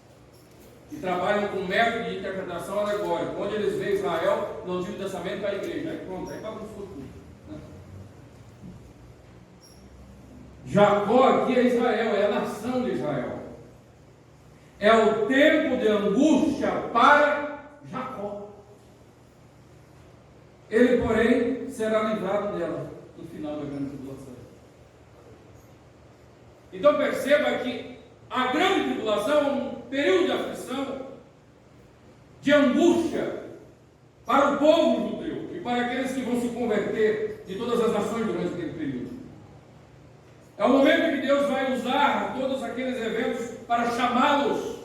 S1: que trabalham com método de interpretação alegórica, onde eles veem Israel no Antigo Testamento para a igreja. Aí pronto, aí bagunçou tudo. Jacó aqui é Israel, é a nação de Israel. É o tempo de angústia para Jacó. Ele, porém, será livrado dela no final da grande tribulação. Então perceba que a grande tribulação é um período de aflição, de angústia para o povo judeu e para aqueles que vão se converter de todas as nações durante aquele período. É o momento em que Deus vai usar todos aqueles eventos para chamá-los,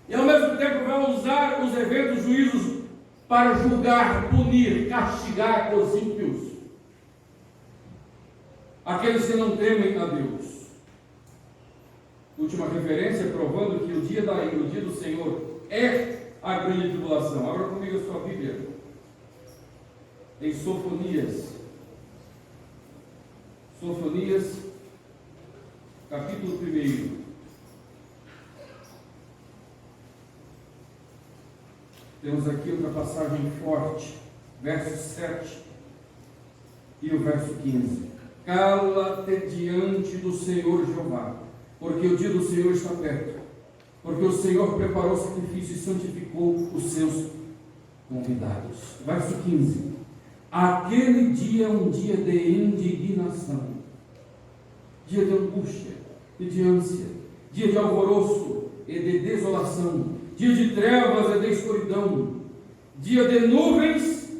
S1: e ao mesmo tempo vai usar os eventos, juízos, para julgar, punir, castigar os ímpios, aqueles que não temem a Deus. Última referência provando que o dia da ira, o dia do Senhor, é a grande tribulação. Abra comigo a sua Bíblia em Sofonias, capítulo 1. Temos aqui outra passagem forte, verso 7 e o verso 15. Cala-te diante do Senhor Jeová, porque o dia do Senhor está perto, porque o Senhor preparou o sacrifício e santificou os seus convidados. Verso 15. Aquele dia é um dia de indignação, dia de angústia e de ânsia, dia de alvoroço e de desolação, dia de trevas e de escuridão, dia de nuvens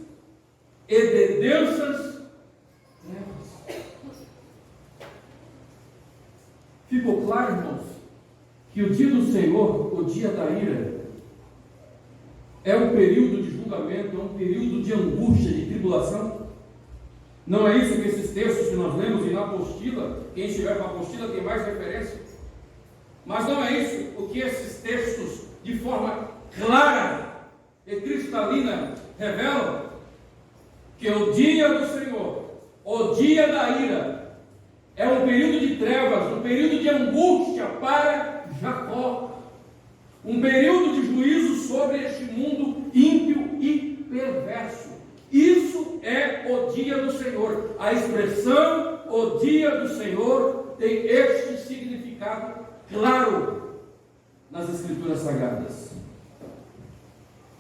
S1: e de densas trevas. Ficou claro, irmãos, que o dia do Senhor, o dia da ira, é um período de julgamento, é um período de angústia, de tribulação? Não é isso que esses textos que nós lemos na apostila, quem estiver com a apostila tem mais referência, mas não é isso o que esses textos, de forma clara e cristalina, revelam? Que o dia do Senhor, o dia da ira, é um período de trevas, um período de angústia para Jacó, um período de juízo sobre este mundo ímpio e perverso. Isso é o dia do Senhor. A expressão o dia do Senhor tem este significado claro nas Escrituras Sagradas.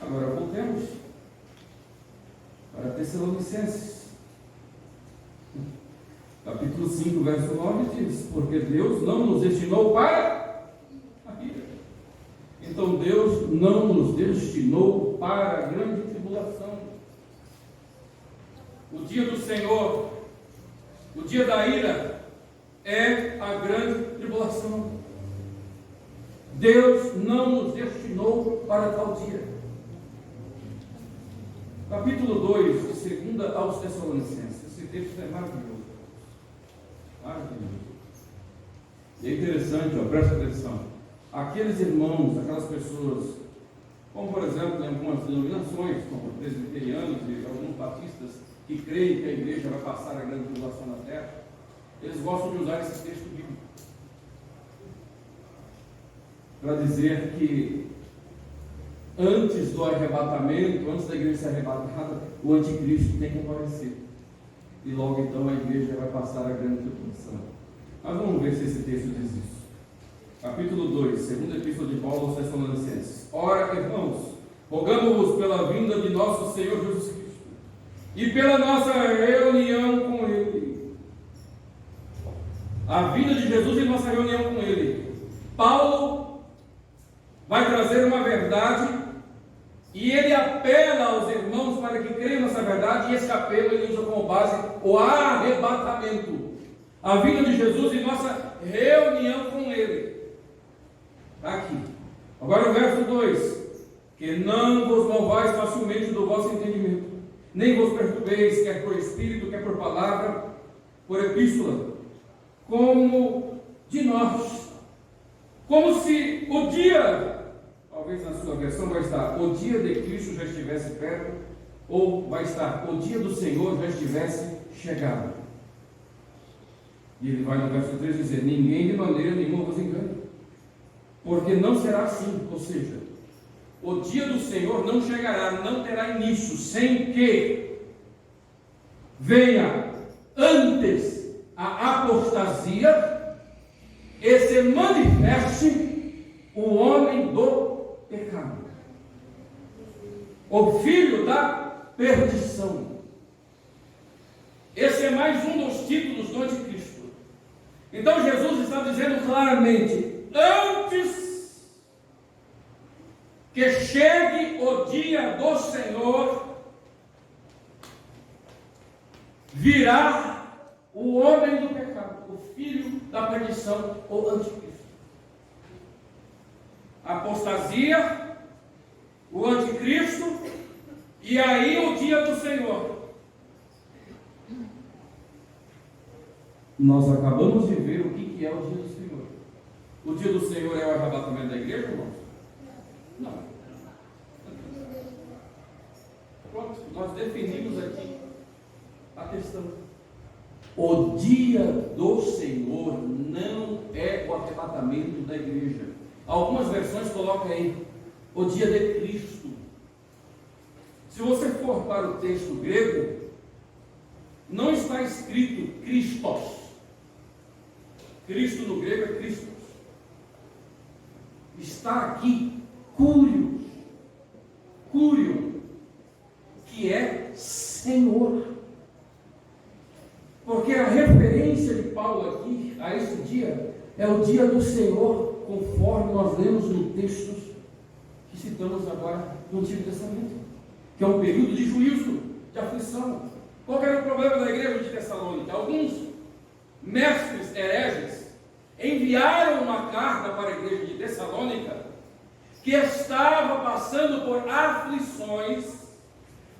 S1: Agora voltemos para Tessalonicenses, capítulo 5, verso 9 diz: porque Deus não nos destinou para a ira. Então Deus não nos destinou para a grande tribulação. O dia do Senhor O dia da ira é a grande tribulação. Deus não nos destinou para tal dia. Capítulo 2, de 2 aos Tessalonicenses. Esse texto é maravilhoso. Maravilhoso. E é interessante, presta atenção. Aqueles irmãos, aquelas pessoas, como por exemplo em algumas denominações, como presbiterianos e alguns batistas, que creem que a igreja vai passar a grande tribulação na terra, eles gostam de usar esse texto bíblico para dizer que antes do arrebatamento, antes da igreja ser arrebatada, o anticristo tem que aparecer. E logo então a igreja vai passar a grande tribulação. Mas vamos ver se esse texto diz isso. Capítulo 2, segunda epístola de Paulo aos Tessalonicenses. Ora, irmãos, rogamos-vos pela vinda de nosso Senhor Jesus Cristo e pela nossa reunião com Ele. A vinda de Jesus e nossa reunião com Ele. Paulo vai trazer uma verdade e ele apela aos irmãos para que creiam nessa verdade, e esse apelo ele usa como base o arrebatamento. A vinda de Jesus e nossa reunião com Ele. Está aqui. Agora o verso 2. Que não vos movais facilmente do vosso entendimento, nem vos perturbeis, quer por espírito, quer por palavra, por epístola, como de nós. Como se o dia, talvez na sua versão vai estar, o dia de Cristo já estivesse perto, ou vai estar, o dia do Senhor já estivesse chegado. E ele vai no verso 3 dizer: ninguém de maneira nenhuma vos engane, porque não será assim. Ou seja, o dia do Senhor não chegará, não terá início, sem que venha antes a apostasia e se manifeste o homem do pecado, o filho da perdição. Esse é mais um dos títulos do anticristo. Então Jesus está dizendo claramente: antes que chegue o dia do Senhor, virá o homem do pecado, o filho da perdição, o anticristo. A apostasia, o anticristo, e aí o dia do Senhor. Nós acabamos de ver o que é o dia do Senhor. O dia do Senhor é o arrebatamento da igreja, irmãos? Não. Pronto, nós definimos aqui a questão. O dia do Senhor não é o arrebatamento da igreja. Algumas versões colocam aí o dia de Cristo. Se você for para o texto grego, não está escrito Christos. Cristo no grego é Christos. Está aqui Curios, que é Senhor. Porque a referência de Paulo aqui a esse dia é o dia do Senhor, conforme nós lemos no texto que citamos agora no Antigo Testamento, que é um período de juízo, de aflição. Qual era o problema da igreja de Tessalônica? Alguns mestres hereges enviaram uma carta para a igreja de Tessalônica que estava passando por aflições,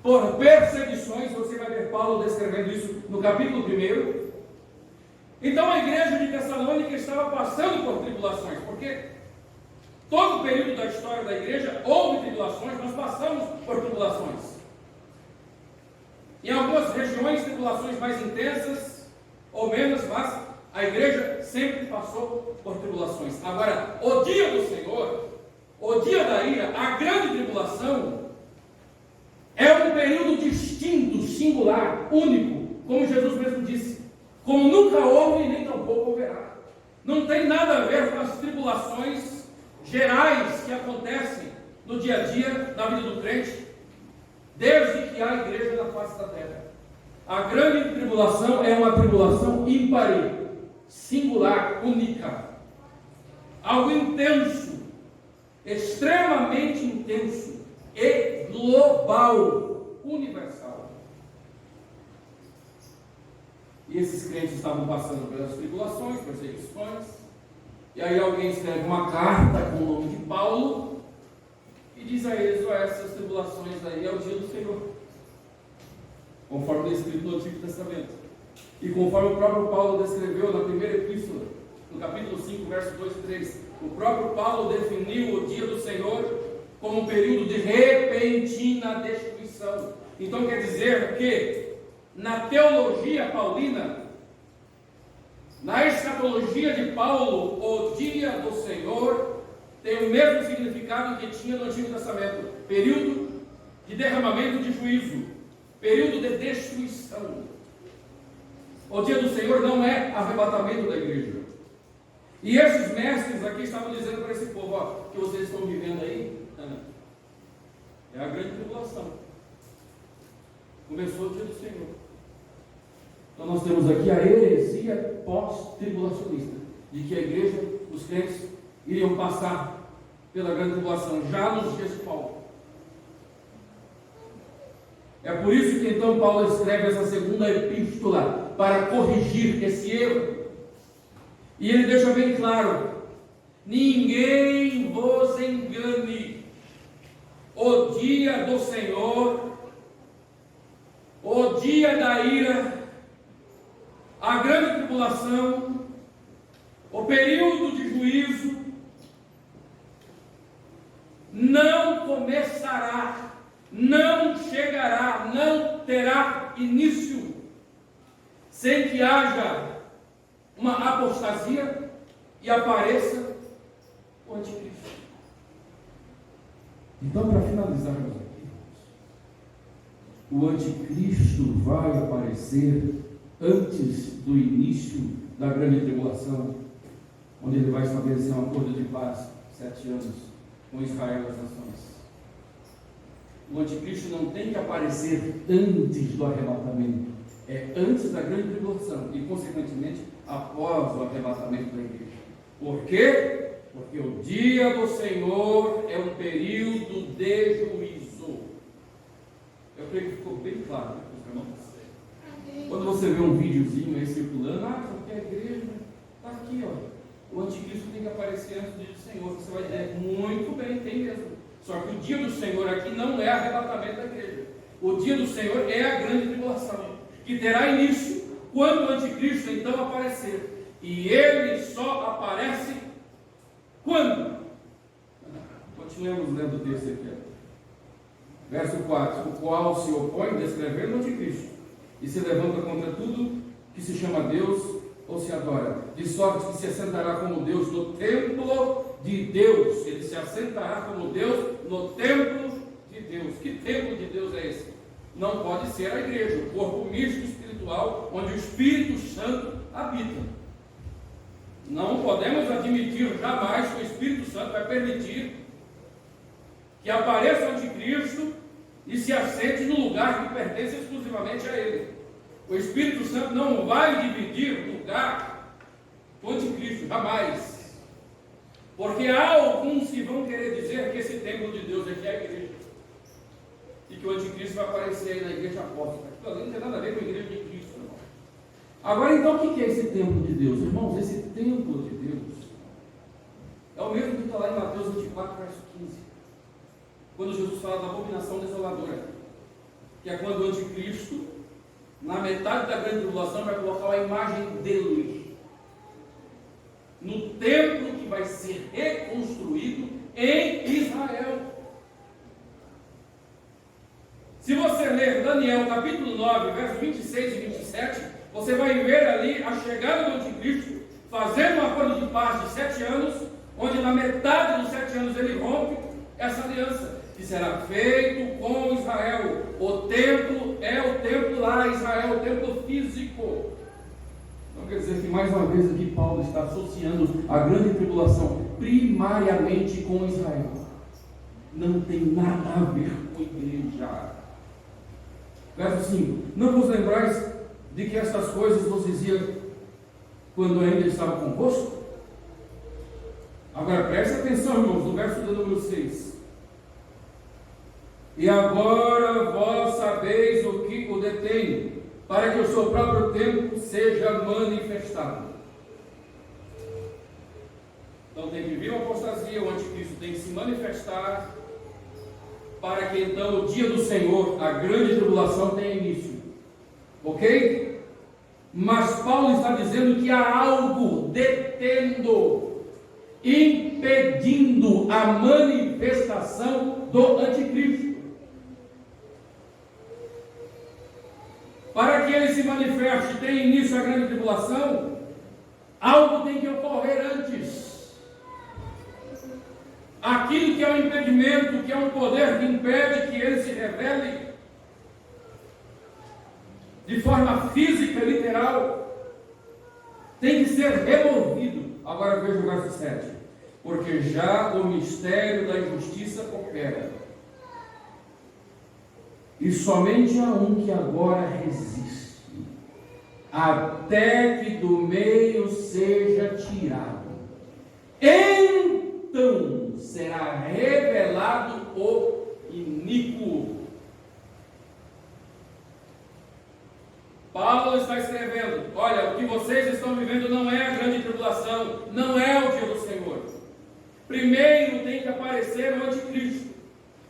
S1: por perseguições. Você vai ver Paulo descrevendo isso no capítulo 1. Então a igreja de Tessalônica estava passando por tribulações, porque todo o período da história da igreja houve tribulações, nós passamos por tribulações. Em algumas regiões, tribulações mais intensas ou menos, mas a igreja sempre passou por tribulações. Agora, o dia do Senhor, o dia da ira, a grande tribulação, é um período distinto, singular, único, como Jesus mesmo disse, como nunca houve e nem tampouco haverá. Não tem nada a ver com as tribulações gerais que acontecem no dia a dia, na vida do crente, desde que há igreja na face da terra. A grande tribulação é uma tribulação ímpar, singular, única, algo intenso, extremamente intenso e global, universal. E esses crentes estavam passando pelas tribulações, perseguições. E aí alguém escreve uma carta com o nome de Paulo e diz a eles: essas tribulações aí é o dia do Senhor, conforme descrito no Antigo Testamento. E conforme o próprio Paulo descreveu na primeira epístola, no capítulo 5, versos 2 e 3, o próprio Paulo definiu o dia do Senhor como um período de repentina destruição. Então quer dizer que na teologia paulina, na escatologia de Paulo, o dia do Senhor tem o mesmo significado que tinha no Antigo Testamento: período de derramamento de juízo, período de destruição. O dia do Senhor não é arrebatamento da igreja. E esses mestres aqui estavam dizendo para esse povo: que vocês estão vivendo aí é a grande tribulação. Começou o dia do Senhor. Então nós temos aqui a heresia pós-tribulacionista, de que a igreja, os crentes, iriam passar pela grande tribulação, já nos dias de Paulo. É por isso que então Paulo escreve essa segunda epístola, para corrigir esse erro. E ele deixa bem claro: ninguém vos engane, o dia do Senhor, o dia da ira, a grande tribulação, o período de juízo, não começará, não chegará, não terá início, sem que haja uma apostasia e apareça o anticristo. Então, para finalizarmos aqui, o anticristo vai aparecer antes do início da grande tribulação, onde ele vai estabelecer um acordo de paz, 7 anos, com Israel e as nações. O anticristo não tem que aparecer antes do arrebatamento, é antes da grande tribulação e, consequentemente, após o arrebatamento da igreja. Por quê? Porque o dia do Senhor é um período de juízo. Eu creio que ficou bem claro, né, para os irmãos? Quando você vê um videozinho aí circulando, porque a igreja está aqui, ó. O anticristo tem que aparecer antes do dia do Senhor. Você vai dizer: muito bem, tem mesmo. Só que o dia do Senhor aqui não é arrebatamento da igreja. O dia do Senhor é a grande tribulação, que terá início quando o anticristo então aparecer. E ele só aparece quando? Continuemos lendo o texto aqui. Verso 4: o qual se opõe, descrevendo o anticristo, e se levanta contra tudo que se chama Deus ou se adora, de sorte que se assentará como Deus no templo de Deus. Ele se assentará como Deus no templo de Deus. Que templo de Deus é esse? Não pode ser a igreja, o corpo místico espiritual, onde o Espírito Santo habita. Não podemos admitir jamais que o Espírito Santo vai permitir que apareça o anticristo e se assente no lugar que pertence exclusivamente a ele. O Espírito Santo não vai dividir lugar com o anticristo, jamais. Porque há alguns que vão querer dizer que esse templo de Deus aqui é a igreja, e que o anticristo vai aparecer aí na igreja apóstata. Não tem nada a ver com a igreja de Cristo, irmão. Agora então, o que é esse templo de Deus? Irmãos, esse templo de Deus é o mesmo que está lá em Mateus 24, verso 15, quando Jesus fala da abominação desoladora, que é quando o anticristo, na metade da grande tribulação, vai colocar a imagem dele no templo que vai ser reconstruído em Israel. Se você ler Daniel capítulo 9, versos 26 e 27, você vai ver ali a chegada do anticristo, fazendo um acordo de paz de 7 anos, onde na metade dos 7 anos ele rompe essa aliança, que será feito com Israel. O templo é o templo lá, Israel, o templo físico. Então quer dizer que mais uma vez aqui Paulo está associando a grande tribulação primariamente com Israel. Não tem nada a ver com a igreja. Verso 5: não vos lembrais de que estas coisas vos dizia quando ainda estava convosco? Agora preste atenção, irmãos, no verso do número 6. E agora vós sabeis o que o detém, para que o seu próprio tempo seja manifestado. Então tem que vir uma apostasia, o anticristo tem que se manifestar, para que então o dia do Senhor, a grande tribulação, tenha início. Ok? Mas Paulo está dizendo que há algo detendo, impedindo a manifestação do anticristo. Para que ele se manifeste e tenha início a grande tribulação, algo tem que ocorrer antes. Aquilo que é um impedimento, que é um poder que impede que ele se revele de forma física, literal, tem que ser removido. Agora veja o verso 7. Porque já o mistério da injustiça opera, e somente há um que agora resiste, até que do meio seja tirado. Então será revelado o iníquo. Paulo está escrevendo: olha, o que vocês estão vivendo não é a grande tribulação, não é o dia do Senhor. Primeiro tem que aparecer o anticristo.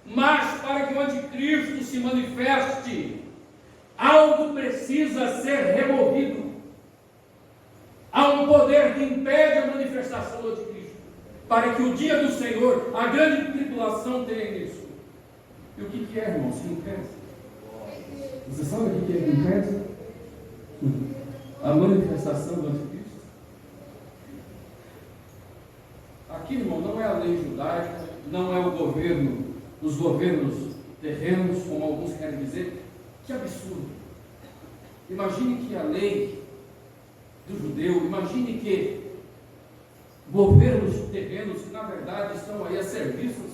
S1: Mas para que o anticristo se manifeste, algo precisa ser removido. Há um poder que impede a manifestação do anticristo, para que o dia do Senhor, a grande tribulação, tenha início. E o que é, irmãos, que impede? Você sabe o que é que impede? A manifestação do anticristo. Aqui, irmão, não é a lei judaica, não é o governo, os governos terrenos, como alguns querem dizer. Que absurdo! Imagine que a lei do judeu, imagine que governos terrenos, que na verdade estão aí a serviço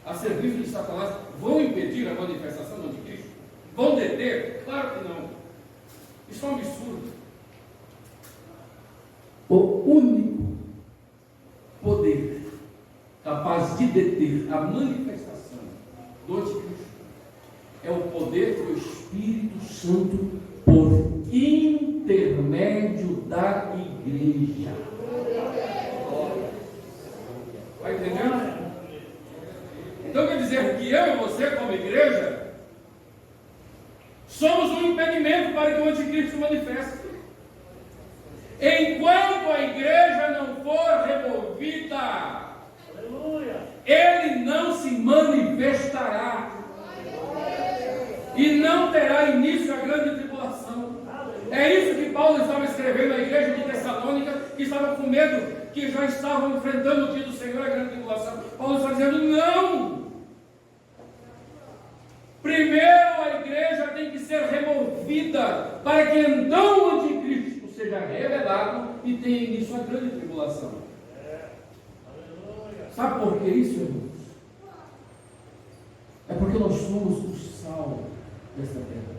S1: de Satanás, vão impedir a manifestação do anticristo? Vão deter? Claro que não. Isso é um absurdo. O único poder capaz de deter a manifestação do anticristo é o poder do Espírito Santo por intermédio da igreja. Está entendendo? Então quer dizer que eu e você, como igreja, somos um impedimento para que o anticristo se manifeste. Enquanto a igreja não for removida, ele não se manifestará e não terá início a grande tribulação. É isso que Paulo estava escrevendo à igreja de Tessalônica, que estava com medo, que já estavam enfrentando o dia do Senhor, a grande tribulação. Paulo está dizendo: não! Primeiro a igreja tem que ser removida, para que então o anticristo seja revelado e tenha início a grande tribulação. Sabe por que isso, irmãos? É porque nós somos o sal desta terra.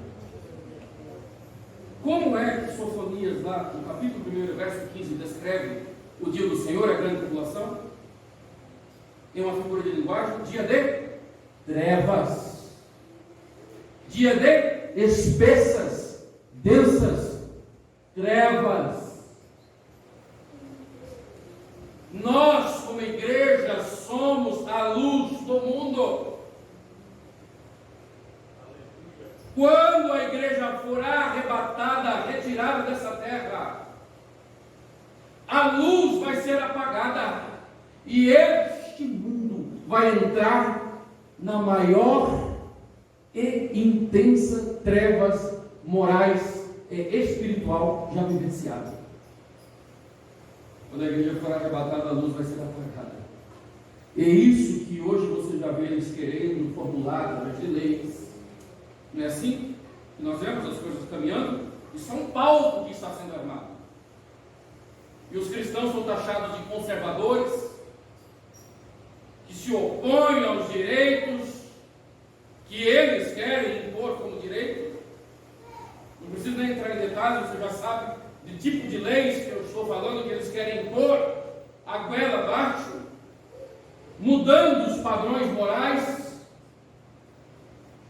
S1: Como é que Sofonias, lá no capítulo 1, verso 15, descreve o dia do Senhor, a grande tribulação? Tem uma figura de linguagem: dia de trevas, dia de espessas, densas trevas. Nós, como igreja, somos a luz do mundo. Quando a igreja for arrebatada, retirada dessa terra, a luz vai ser apagada e este mundo vai entrar na maior e intensa trevas morais e espiritual já vivenciada. Quando a igreja for arrebatada, a luz vai ser apagada. É isso que hoje você já vê eles querendo formular através de leis. Não é assim? Que nós vemos as coisas caminhando? Isso é um palco que está sendo armado. E os cristãos são taxados de conservadores, que se opõem aos direitos que eles querem impor como direito. Não preciso nem entrar em detalhes, você já sabe de tipo de leis que eu estou falando, que eles querem impor a goela abaixo, mudando os padrões morais.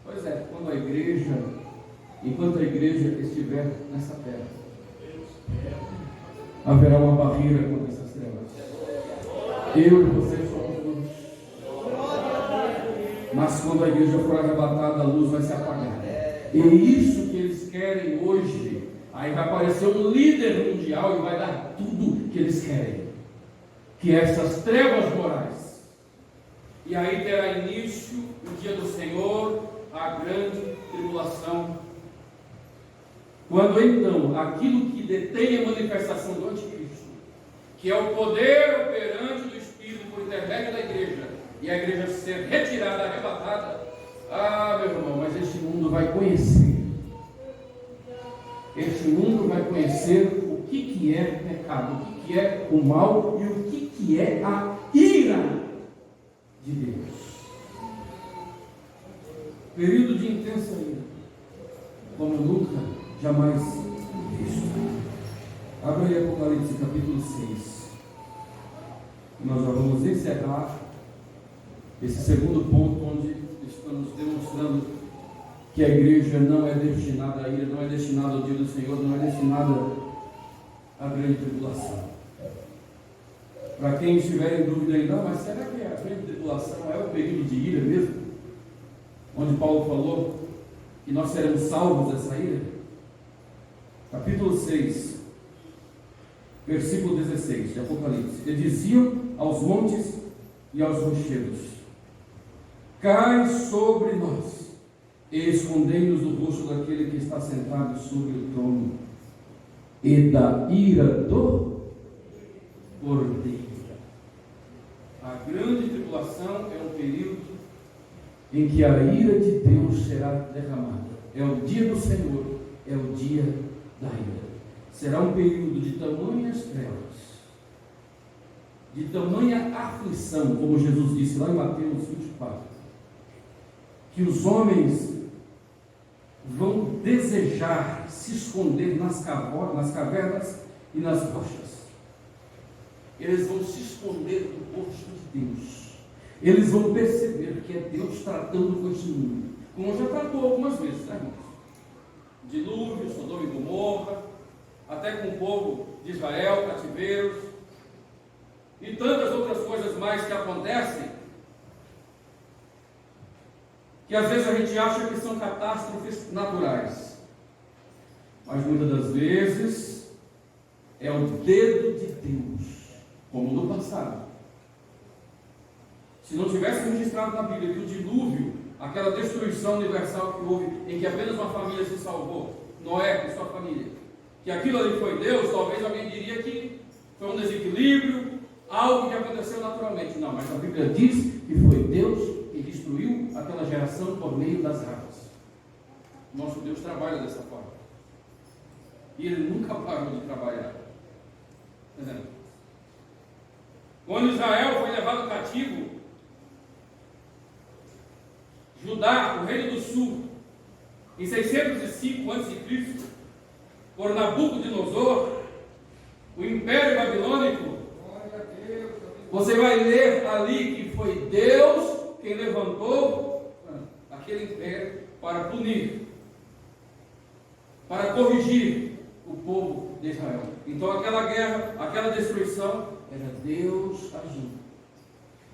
S1: Pois é, quando a igreja enquanto a igreja estiver nessa terra, haverá uma barreira contra essas trevas. Eu e você somos luz. Mas quando a igreja for arrebatada, a luz vai se apagar. E isso que eles querem hoje. Aí vai aparecer um líder mundial e vai dar tudo que eles querem, que é essas trevas morais. E aí terá início o dia do Senhor, a grande tribulação. Quando então aquilo que detém a manifestação do anticristo, que é o poder operante do Espírito por intermédio da igreja, e a igreja ser retirada, arrebatada, meu irmão, mas este mundo vai conhecer. Este mundo vai conhecer o que é pecado, o que é o mal e o que é a ira de Deus. Período de intensa ira, como nunca, jamais visto. Abra aí Apocalipse capítulo 6. Nós já vamos encerrar esse segundo ponto, onde estamos demonstrando que a igreja não é destinada à ira, não é destinada ao dia do Senhor, não é destinada à grande tribulação. Para quem estiver em dúvida ainda, mas será que a grande tribulação é o período de ira mesmo? Onde Paulo falou que nós seremos salvos dessa ira? Capítulo 6, versículo 16 de Apocalipse. E diziam aos montes e aos rochedos: cai sobre nós e escondei-nos do rosto daquele que está sentado sobre o trono e da ira do Cordeiro. A grande tribulação é um período em que a ira de Deus será derramada. É o dia do Senhor, é o dia da ira. Será um período de tamanhas trevas, de tamanha aflição, como Jesus disse lá em Mateus 24, que os homens vão desejar se esconder nas cavernas e nas rochas. Eles vão se esconder do rosto de Deus. Eles vão perceber que é Deus tratando com esse mundo, como já tratou algumas vezes, né, irmãos? Dilúvio, Sodoma e Gomorra, até com o povo de Israel, cativeiros, e tantas outras coisas mais que acontecem, que às vezes a gente acha que são catástrofes naturais, mas muitas das vezes é o dedo de Deus, como no passado. Se não tivesse registrado na Bíblia que o dilúvio, aquela destruição universal que houve, em que apenas uma família se salvou, Noé e sua família, que aquilo ali foi Deus, talvez alguém diria que foi um desequilíbrio, algo que aconteceu naturalmente. Não, mas a Bíblia diz que foi Deus que destruiu aquela geração por meio das águas. Nosso Deus trabalha dessa forma. E Ele nunca parou de trabalhar. Quando Israel foi levado cativo, Judá, o reino do sul, em 605 a.C., por Nabucodonosor, o império babilônico, você vai ler ali que foi Deus quem levantou aquele império para punir, para corrigir o povo de Israel. Então aquela guerra, aquela destruição, era Deus agindo.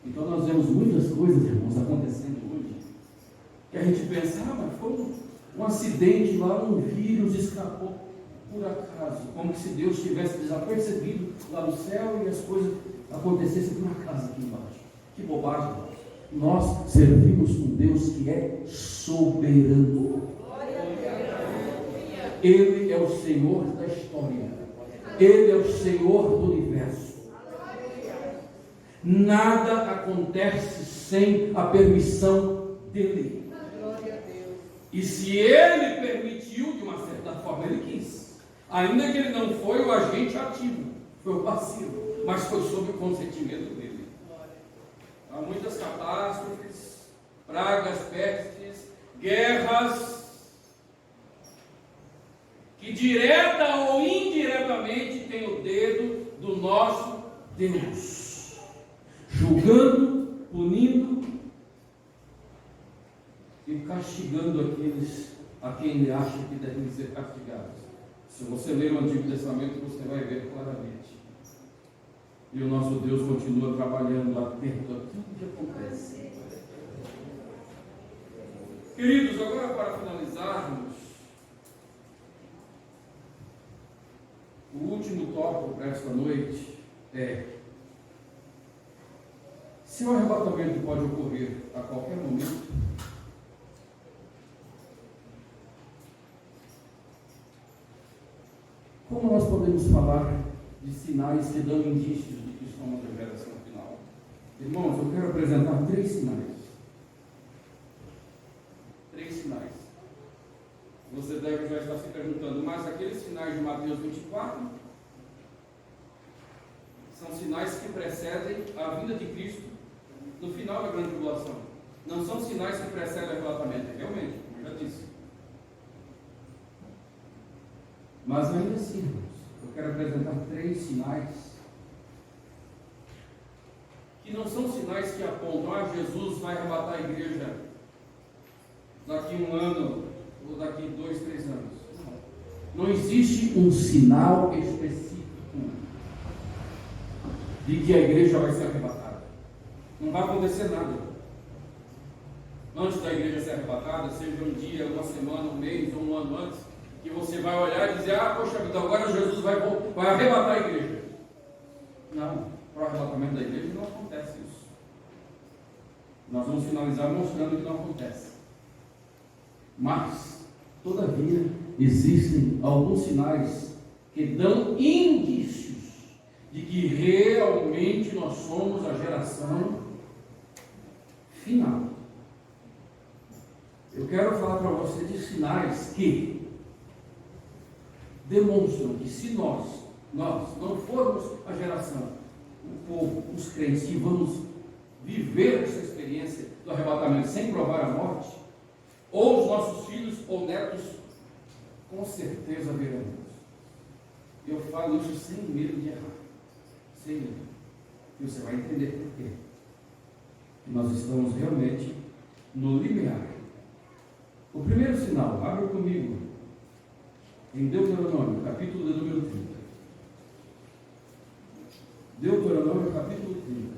S1: Então nós vemos muitas coisas, irmãos, acontecendo hoje, que a gente pensa, mas foi um acidente lá, um vírus escapou por acaso, como se Deus tivesse desapercebido lá no céu e as coisas acontecessem por acaso aqui embaixo. Que bobagem, irmãos. Nós servimos um Deus que é soberano. Ele é o Senhor da história. Ele é o Senhor do universo. Nada acontece sem a permissão dele. E se ele permitiu, de uma certa forma, ele quis. Ainda que ele não foi o agente ativo, foi o passivo, mas foi sob o consentimento dele. Há muitas catástrofes, pragas, pestes, guerras, que direta ou indiretamente tem o dedo do nosso Deus, julgando, punindo e castigando a quem ele acha que devem ser castigados. Se você ler o Antigo Testamento, você vai ver claramente. E o nosso Deus continua trabalhando atento a tudo que acontece. Queridos, agora para finalizarmos, o último tópico para esta noite é: se o arrebatamento pode ocorrer a qualquer momento, como nós podemos falar de sinais que dão indícios de que estamos na geração final? Irmãos, eu quero apresentar 3 sinais. 3 sinais. Você deve já estar se perguntando, mas aqueles sinais de Mateus 24 são sinais que precedem a vinda de Cristo no final da grande tribulação. Não são sinais que precedem o arrebatamento, realmente, como eu já disse. Mas ainda assim, irmãos, eu quero apresentar 3 sinais que não são sinais que apontam: Jesus vai arrebatar a igreja daqui 1 ano ou daqui 2, 3 anos. Não existe um sinal específico de que a igreja vai ser arrebatada. Não vai acontecer nada antes da igreja ser arrebatada, seja um dia, uma semana, um mês ou um ano antes, que você vai olhar e dizer: poxa vida, agora Jesus vai arrebatar a igreja. Não, para o arrebatamento da igreja não acontece isso. Nós vamos finalizar mostrando que não acontece. Mas, todavia, existem alguns sinais que dão indícios de que realmente nós somos a geração final. Eu quero falar para você de sinais que demonstram que se nós não formos a geração, o povo, os crentes que vamos viver essa experiência do arrebatamento sem provar a morte, ou os nossos filhos ou netos, com certeza veremos. Eu falo isso sem medo de errar. Sem medo. E você vai entender por quê. Nós estamos realmente no limiar. O primeiro sinal, abra comigo, em Deuteronômio, capítulo de número 30. Deuteronômio, capítulo 30.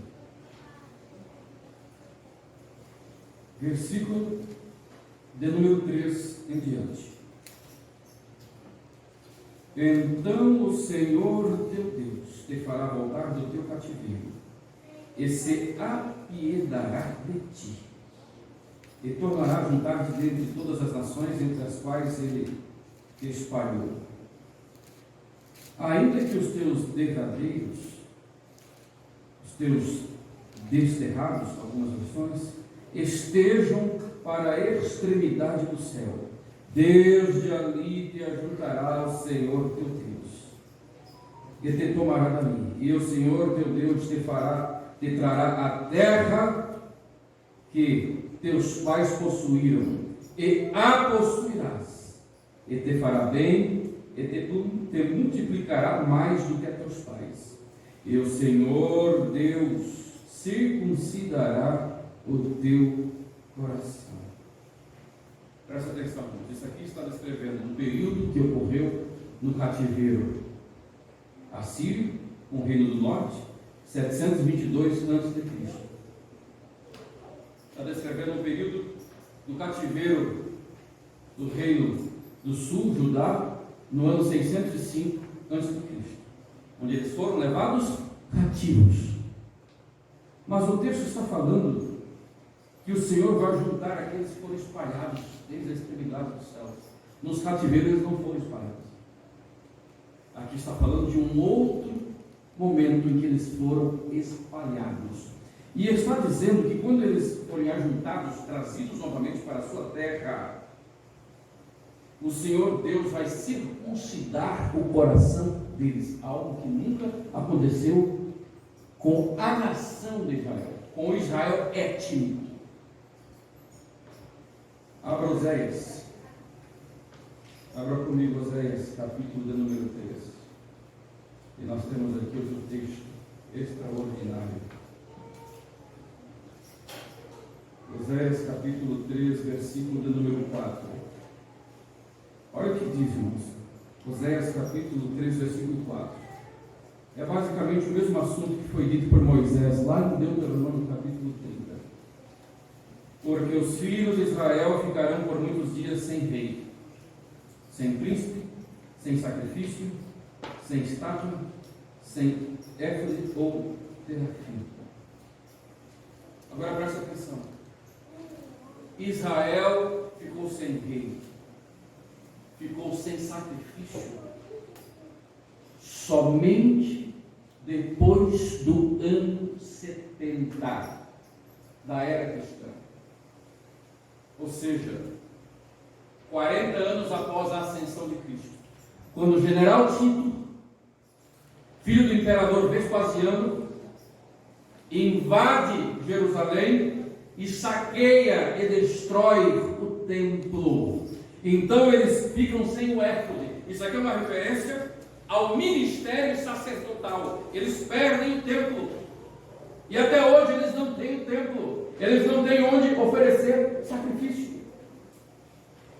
S1: Versículo de número 3 em diante. Então o Senhor teu Deus te fará voltar do teu cativeiro, e se apiedará de ti, e tornará a juntar-te dentre todas as nações entre as quais ele te espalhou. Ainda que os teus derradeiros, os teus desterrados, algumas versões, estejam para a extremidade do céu, desde ali te ajuntará o Senhor teu Deus, e te tomará dali, e o Senhor teu Deus te trará a terra que teus pais possuíram, e a possuirás, e te fará bem, e te multiplicará mais do que a teus pais, e o Senhor Deus circuncidará o teu coração. Presta atenção, isso aqui está descrevendo um período que ocorreu no cativeiro assírio, com o reino do norte, 722 a.C. Está descrevendo um período do cativeiro do reino do sul, Judá, no ano 605 a.C., onde eles foram levados cativos. Mas o texto está falando que o Senhor vai juntar aqueles que foram espalhados desde a extremidade dos céus. Nos cativeiros eles não foram espalhados. Aqui está falando de um outro momento em que eles foram espalhados. E ele está dizendo que quando eles forem ajuntados, trazidos novamente para a sua terra, o Senhor Deus vai circuncidar o coração deles, algo que nunca aconteceu com a nação de Israel, com o Israel étnico. Abra Oséias. Abra comigo Oséias, capítulo de número 3. E nós temos aqui outro texto extraordinário. Oséias, capítulo 3, versículo de número 4. Olha o que diz, irmãos. Oséias capítulo 3, versículo 4. É basicamente o mesmo assunto que foi dito por Moisés lá em Deuteronômio capítulo 30. Porque os filhos de Israel ficarão por muitos dias sem rei, sem príncipe, sem sacrifício, sem estátua, sem éfode ou terafim. Agora presta atenção. Israel ficou sem rei, ficou sem sacrifício, somente depois do ano 70 da era cristã. Ou seja, 40 anos após a ascensão de Cristo, quando o general Tito, filho do imperador Vespasiano, invade Jerusalém e saqueia e destrói o templo. Então eles ficam sem o éfode. Isso aqui é uma referência ao ministério sacerdotal. Eles perdem o templo. E até hoje eles não têm o templo. Eles não têm onde oferecer sacrifício.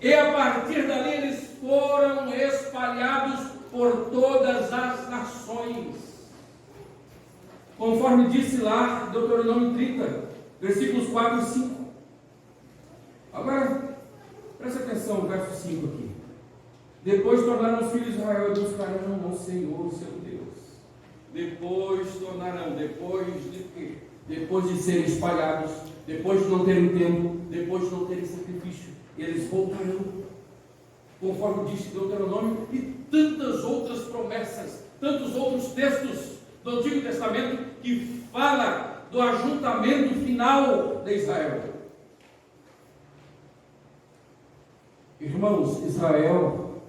S1: E a partir dali eles foram espalhados por todas as nações. Conforme disse lá, Deuteronômio 30, versículos 4 e 5. Agora, preste atenção no verso 5 aqui. Depois tornaram os filhos de Israel e buscaram ao Senhor, seu Deus. Depois tornarão, depois de quê? Depois de serem espalhados, depois de não terem tempo, depois de não terem sacrifício, eles voltarão, conforme disse Deuteronômio, e tantas outras promessas, tantos outros textos do Antigo Testamento que fala do ajuntamento final de Israel. Irmãos, Israel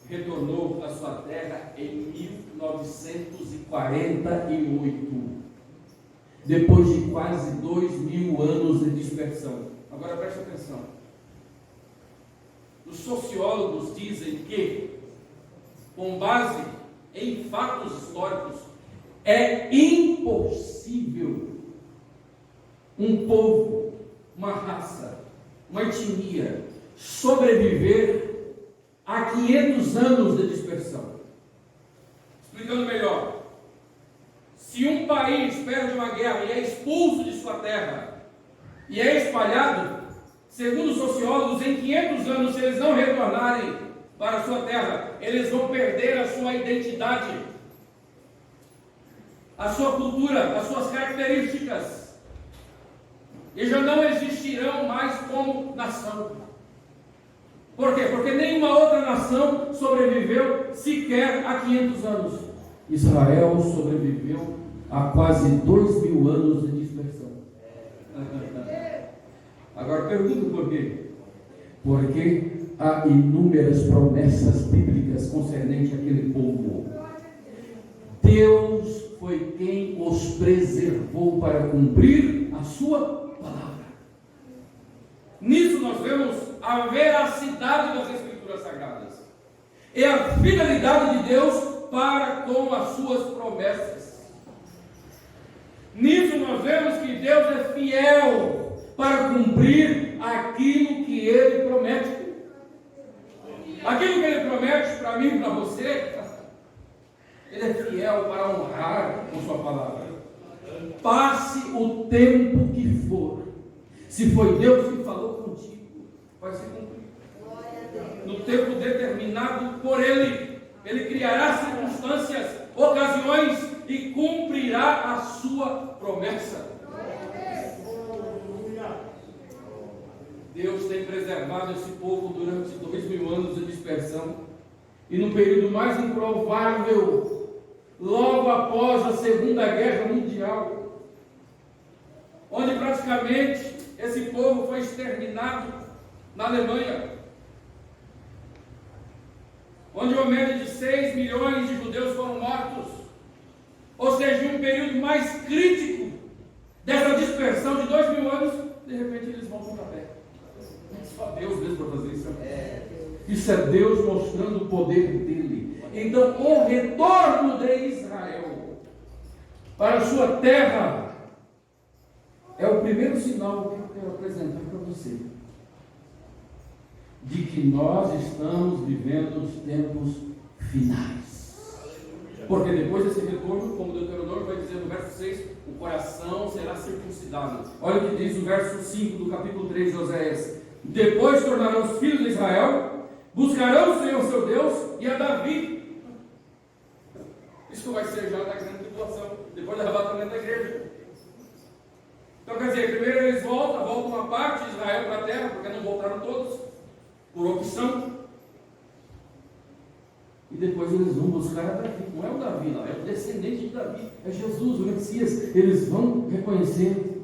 S1: retornou à sua terra em 1948, depois de quase 2000 anos de dispersão. Agora preste atenção. Os sociólogos dizem que, com base em fatos históricos, é impossível um povo, uma raça, uma etnia sobreviver a 500 anos de dispersão. Explicando melhor, se um país perde uma guerra e é expulso de sua terra e é espalhado, segundo os sociólogos, em 500 anos, se eles não retornarem para a sua terra, eles vão perder a sua identidade, a sua cultura, as suas características, e já não existirão mais como nação. Por quê? Porque nenhuma outra nação sobreviveu sequer a 500 anos. Israel sobreviveu a quase 2000 anos de dispersão. Agora pergunto por quê? Porque há inúmeras promessas bíblicas concernentes àquele povo. Deus foi quem os preservou para cumprir a sua palavra. Nisso nós vemos a veracidade das Escrituras Sagradas e a fidelidade de Deus para com as suas promessas. Nisso nós vemos que Deus é fiel para cumprir aquilo que Ele promete. Aquilo que Ele promete para mim e para você, Ele é fiel para honrar com sua palavra. Passe o tempo que for, se foi Deus que falou contigo, vai se cumprir. No tempo determinado por Ele, Ele criará circunstâncias, ocasiões e cumprirá a sua promessa. Deus tem preservado esse povo durante 2000 anos de dispersão, e no período mais improvável, logo após a Segunda Guerra Mundial, onde praticamente esse povo foi exterminado na Alemanha, onde uma média de 6 milhões de judeus foram mortos. Ou seja, em um período mais crítico dessa dispersão de 2000 anos, de repente eles voltam para a terra. Só Deus mesmo para fazer isso. Isso é Deus mostrando o poder dele. Então, o retorno de Israel para a sua terra é o primeiro sinal que eu quero apresentar para você. de que nós estamos vivendo os tempos finais. Porque depois desse retorno, como o Deuteronômio vai dizer no verso 6, o coração será circuncidado. Olha o que diz o verso 5 do capítulo 3 de Oséias: depois tornarão os filhos de Israel, buscarão o Senhor seu Deus e a Davi. Isso vai ser já na grande tribulação, depois do arrebatamento da igreja. Então quer dizer, primeiro eles voltam uma parte de Israel para a terra, porque não voltaram todos, por opção. E depois eles vão buscar a Davi. Não é o Davi lá, é o descendente de Davi, é Jesus, o Messias. Eles vão reconhecer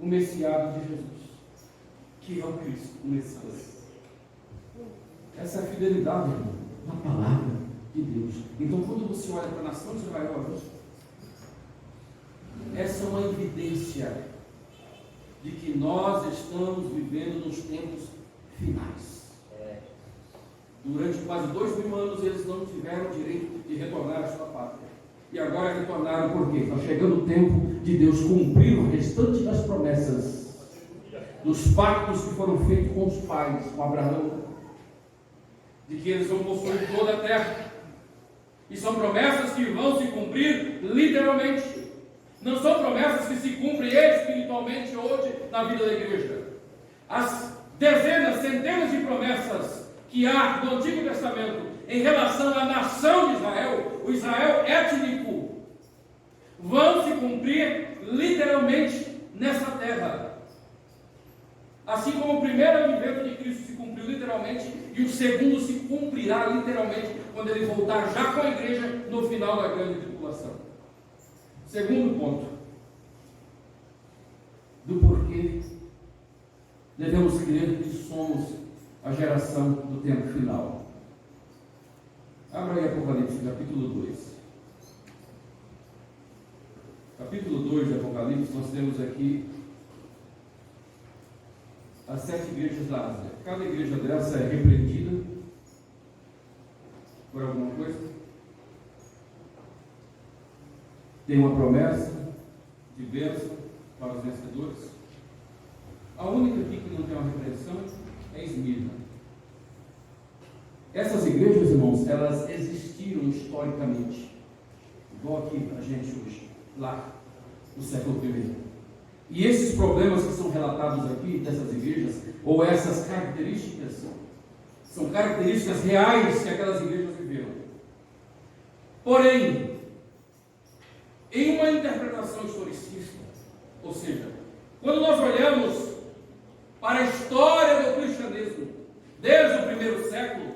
S1: o Messiado de Jesus, que é o Cristo, o Messias. Essa é a fidelidade, irmão, na palavra de Deus. Então, quando você olha para a nação de Israel, essa é uma evidência de que nós estamos vivendo nos tempos finais. Durante quase 2000 anos eles não tiveram direito de retornar à sua pátria. E agora retornaram por quê? Está chegando o tempo de Deus cumprir o restante das promessas, dos pactos que foram feitos com os pais, com Abraão, de que eles vão possuir toda a terra. E são promessas que vão se cumprir literalmente. Não são promessas que se cumprem espiritualmente hoje na vida da igreja. As dezenas, centenas de promessas que há no Antigo Testamento em relação à nação de Israel, o Israel étnico, vão se cumprir literalmente nessa terra. Assim como o primeiro advento de Cristo se cumpriu literalmente, e o segundo se cumprirá literalmente quando ele voltar já com a igreja no final da grande tribulação. Segundo ponto, do porquê devemos crer que somos a geração do tempo final. Abra aí Apocalipse, capítulo 2. Capítulo 2 de Apocalipse, nós temos aqui as 7 igrejas da Ásia. Cada igreja dessa é repreendida por alguma coisa. Tem uma promessa de bênção para os vencedores. A única aqui que não tem uma repreensão é Esmirna. Essas igrejas, irmãos, elas existiram historicamente, igual aqui a gente hoje, lá no século I. E esses problemas que são relatados aqui dessas igrejas, ou essas características, são características reais que aquelas igrejas viveram. Porém, em uma interpretação historicista, ou seja, quando nós olhamos para a história do cristianismo, desde o primeiro século,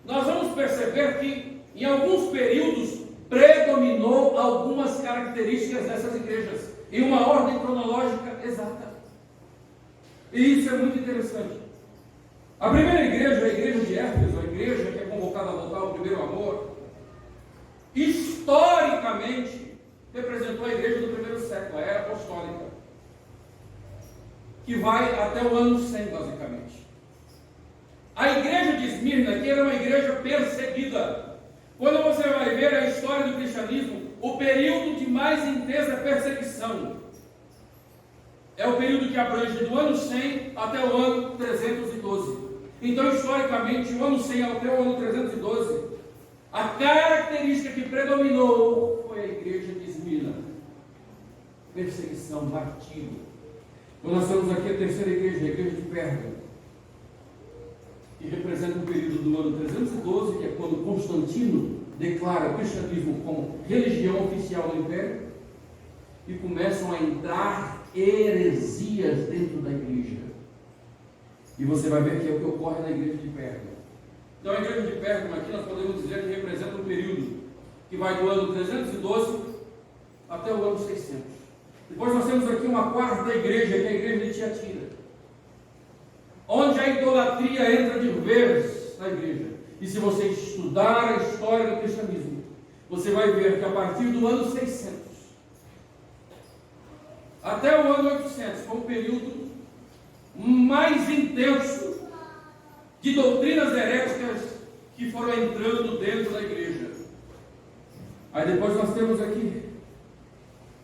S1: nós vamos perceber que, em alguns períodos, predominou algumas características dessas igrejas, em uma ordem cronológica exata. E isso é muito interessante. A primeira igreja, a igreja de Éfeso, a igreja que é convocada a voltar ao primeiro amor, historicamente, representou a igreja do primeiro século, a era apostólica, que vai até o ano 100, basicamente. A igreja de Esmirna, que era uma igreja perseguida. Quando você vai ver a história do cristianismo, o período de mais intensa perseguição é o período que abrange do ano 100 até o ano 312. Então, historicamente, o ano 100 até o ano 312, a característica que predominou foi a igreja de Esmirna. Perseguição, martírio. Então, nós temos aqui a terceira igreja, a igreja de Pérgamo, que representa o período do ano 312, que é quando Constantino declara o cristianismo como religião oficial do Império, e começam a entrar heresias dentro da igreja. E você vai ver que é o que ocorre na igreja de Pérgamo. Então, a igreja de Pérgamo aqui nós podemos dizer que representa um período que vai do ano 312 até o ano 600. Depois nós temos aqui uma quarta igreja, que é a igreja de Tiatira, onde a idolatria entra de vez na igreja. E se você estudar a história do cristianismo, você vai ver que a partir do ano 600 até o ano 800 foi um período mais intenso de doutrinas heréticas que foram entrando dentro da igreja. Aí depois nós temos aqui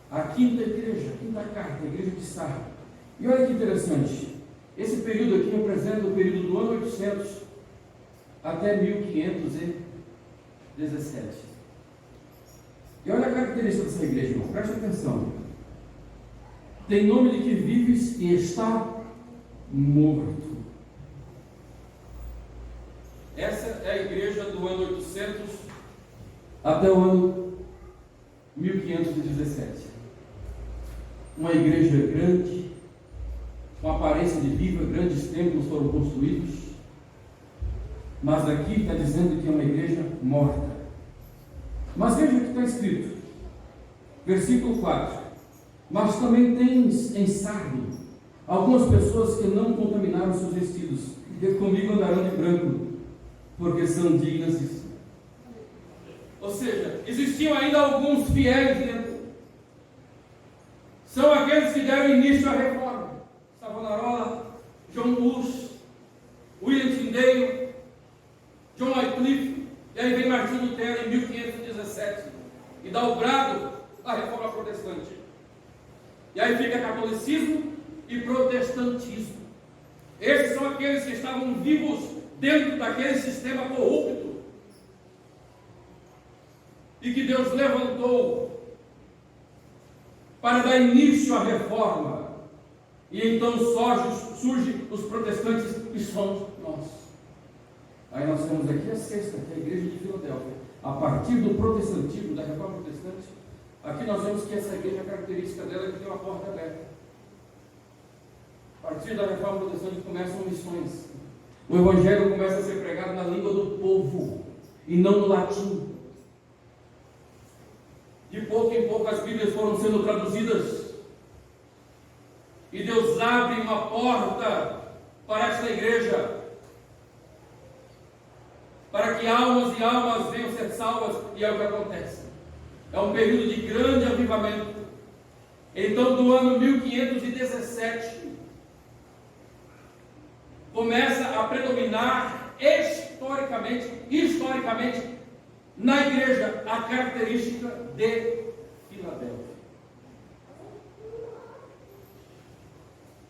S1: a quinta igreja, a quinta carta, a igreja de Sardes. E olha que interessante, Esse período aqui representa o período do ano 800 até 1517. E olha a característica dessa igreja, irmão, preste atenção. Tem nome de que vives e está morto. Essa é a igreja do ano 800 até o ano 1517. Uma igreja grande, com aparência de viva, grandes templos foram construídos, mas aqui está dizendo que é uma igreja morta. Mas veja o que está escrito, versículo 4: mas também tens em Sarde algumas pessoas que não contaminaram seus vestidos, e comigo andarão de branco, porque são dignas de si. Ou seja, existiam ainda alguns fiéis dentro. São aqueles que deram início à reforma: Savonarola, John Hus, William Tyndale, John Wycliffe, e aí vem Martim Lutero em 1517 e dá o brado à reforma protestante. E aí fica catolicismo e protestantismo. Esses são aqueles que estavam vivos dentro daquele sistema corrupto e que Deus levantou para dar início à reforma. E então surgem os protestantes, que somos nós. Aí nós temos aqui a sexta, que é a igreja de Filadélfia. A partir do protestantismo, da reforma protestante, aqui nós vemos que essa igreja, a característica dela é que tem uma porta aberta. A partir da reforma protestante começam missões. O evangelho começa a ser pregado na língua do povo e não no latim. De pouco em pouco as Bíblias foram sendo traduzidas. E Deus abre uma porta para esta igreja, para que almas e almas venham ser salvas, e é o que acontece. É um período de grande avivamento. Então, do ano 1517, começa a predominar historicamente, na igreja, a característica de Filadélfia.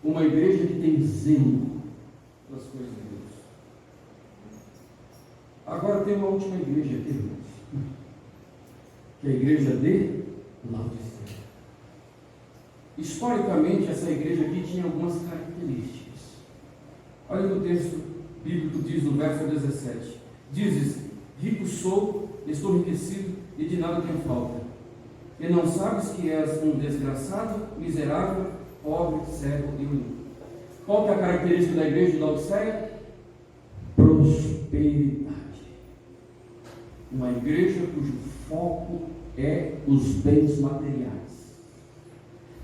S1: Uma igreja que tem zelo das coisas de Deus. Agora tem uma última igreja aqui, irmãos, que é a igreja de Laodiceia. Historicamente, essa igreja aqui tinha algumas características. Olha o que o texto bíblico diz no verso 17: dizes, rico sou, estou enriquecido e de nada tenho falta. E não sabes que és um desgraçado, miserável, pobre, cego e nu. Qual que é a característica da igreja de Laodiceia? Prosperidade. Uma igreja cujo foco é os bens materiais.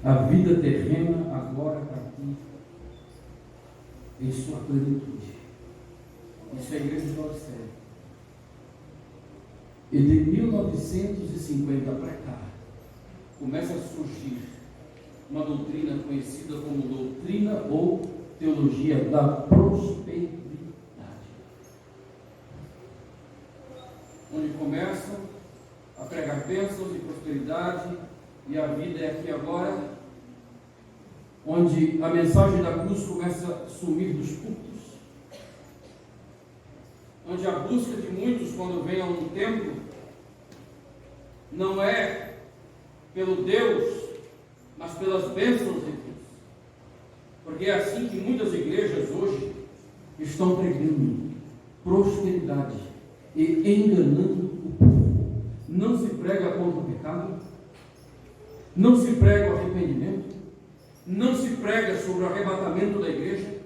S1: A vida terrena agora aqui em sua plenitude. Isso é a igreja de Laodiceia. E de 1950 para cá, começa a surgir uma doutrina conhecida como doutrina ou teologia da prosperidade, onde começam a pregar bênçãos e prosperidade, e a vida é aqui agora, onde a mensagem da cruz começa a sumir dos púlpitos, onde a busca de muitos, quando vem a um templo, não é pelo Deus, mas pelas bênçãos de Deus. Porque é assim que muitas igrejas hoje estão pregando prosperidade e enganando o povo. Não se prega contra o pecado, não se prega o arrependimento, não se prega sobre o arrebatamento da igreja,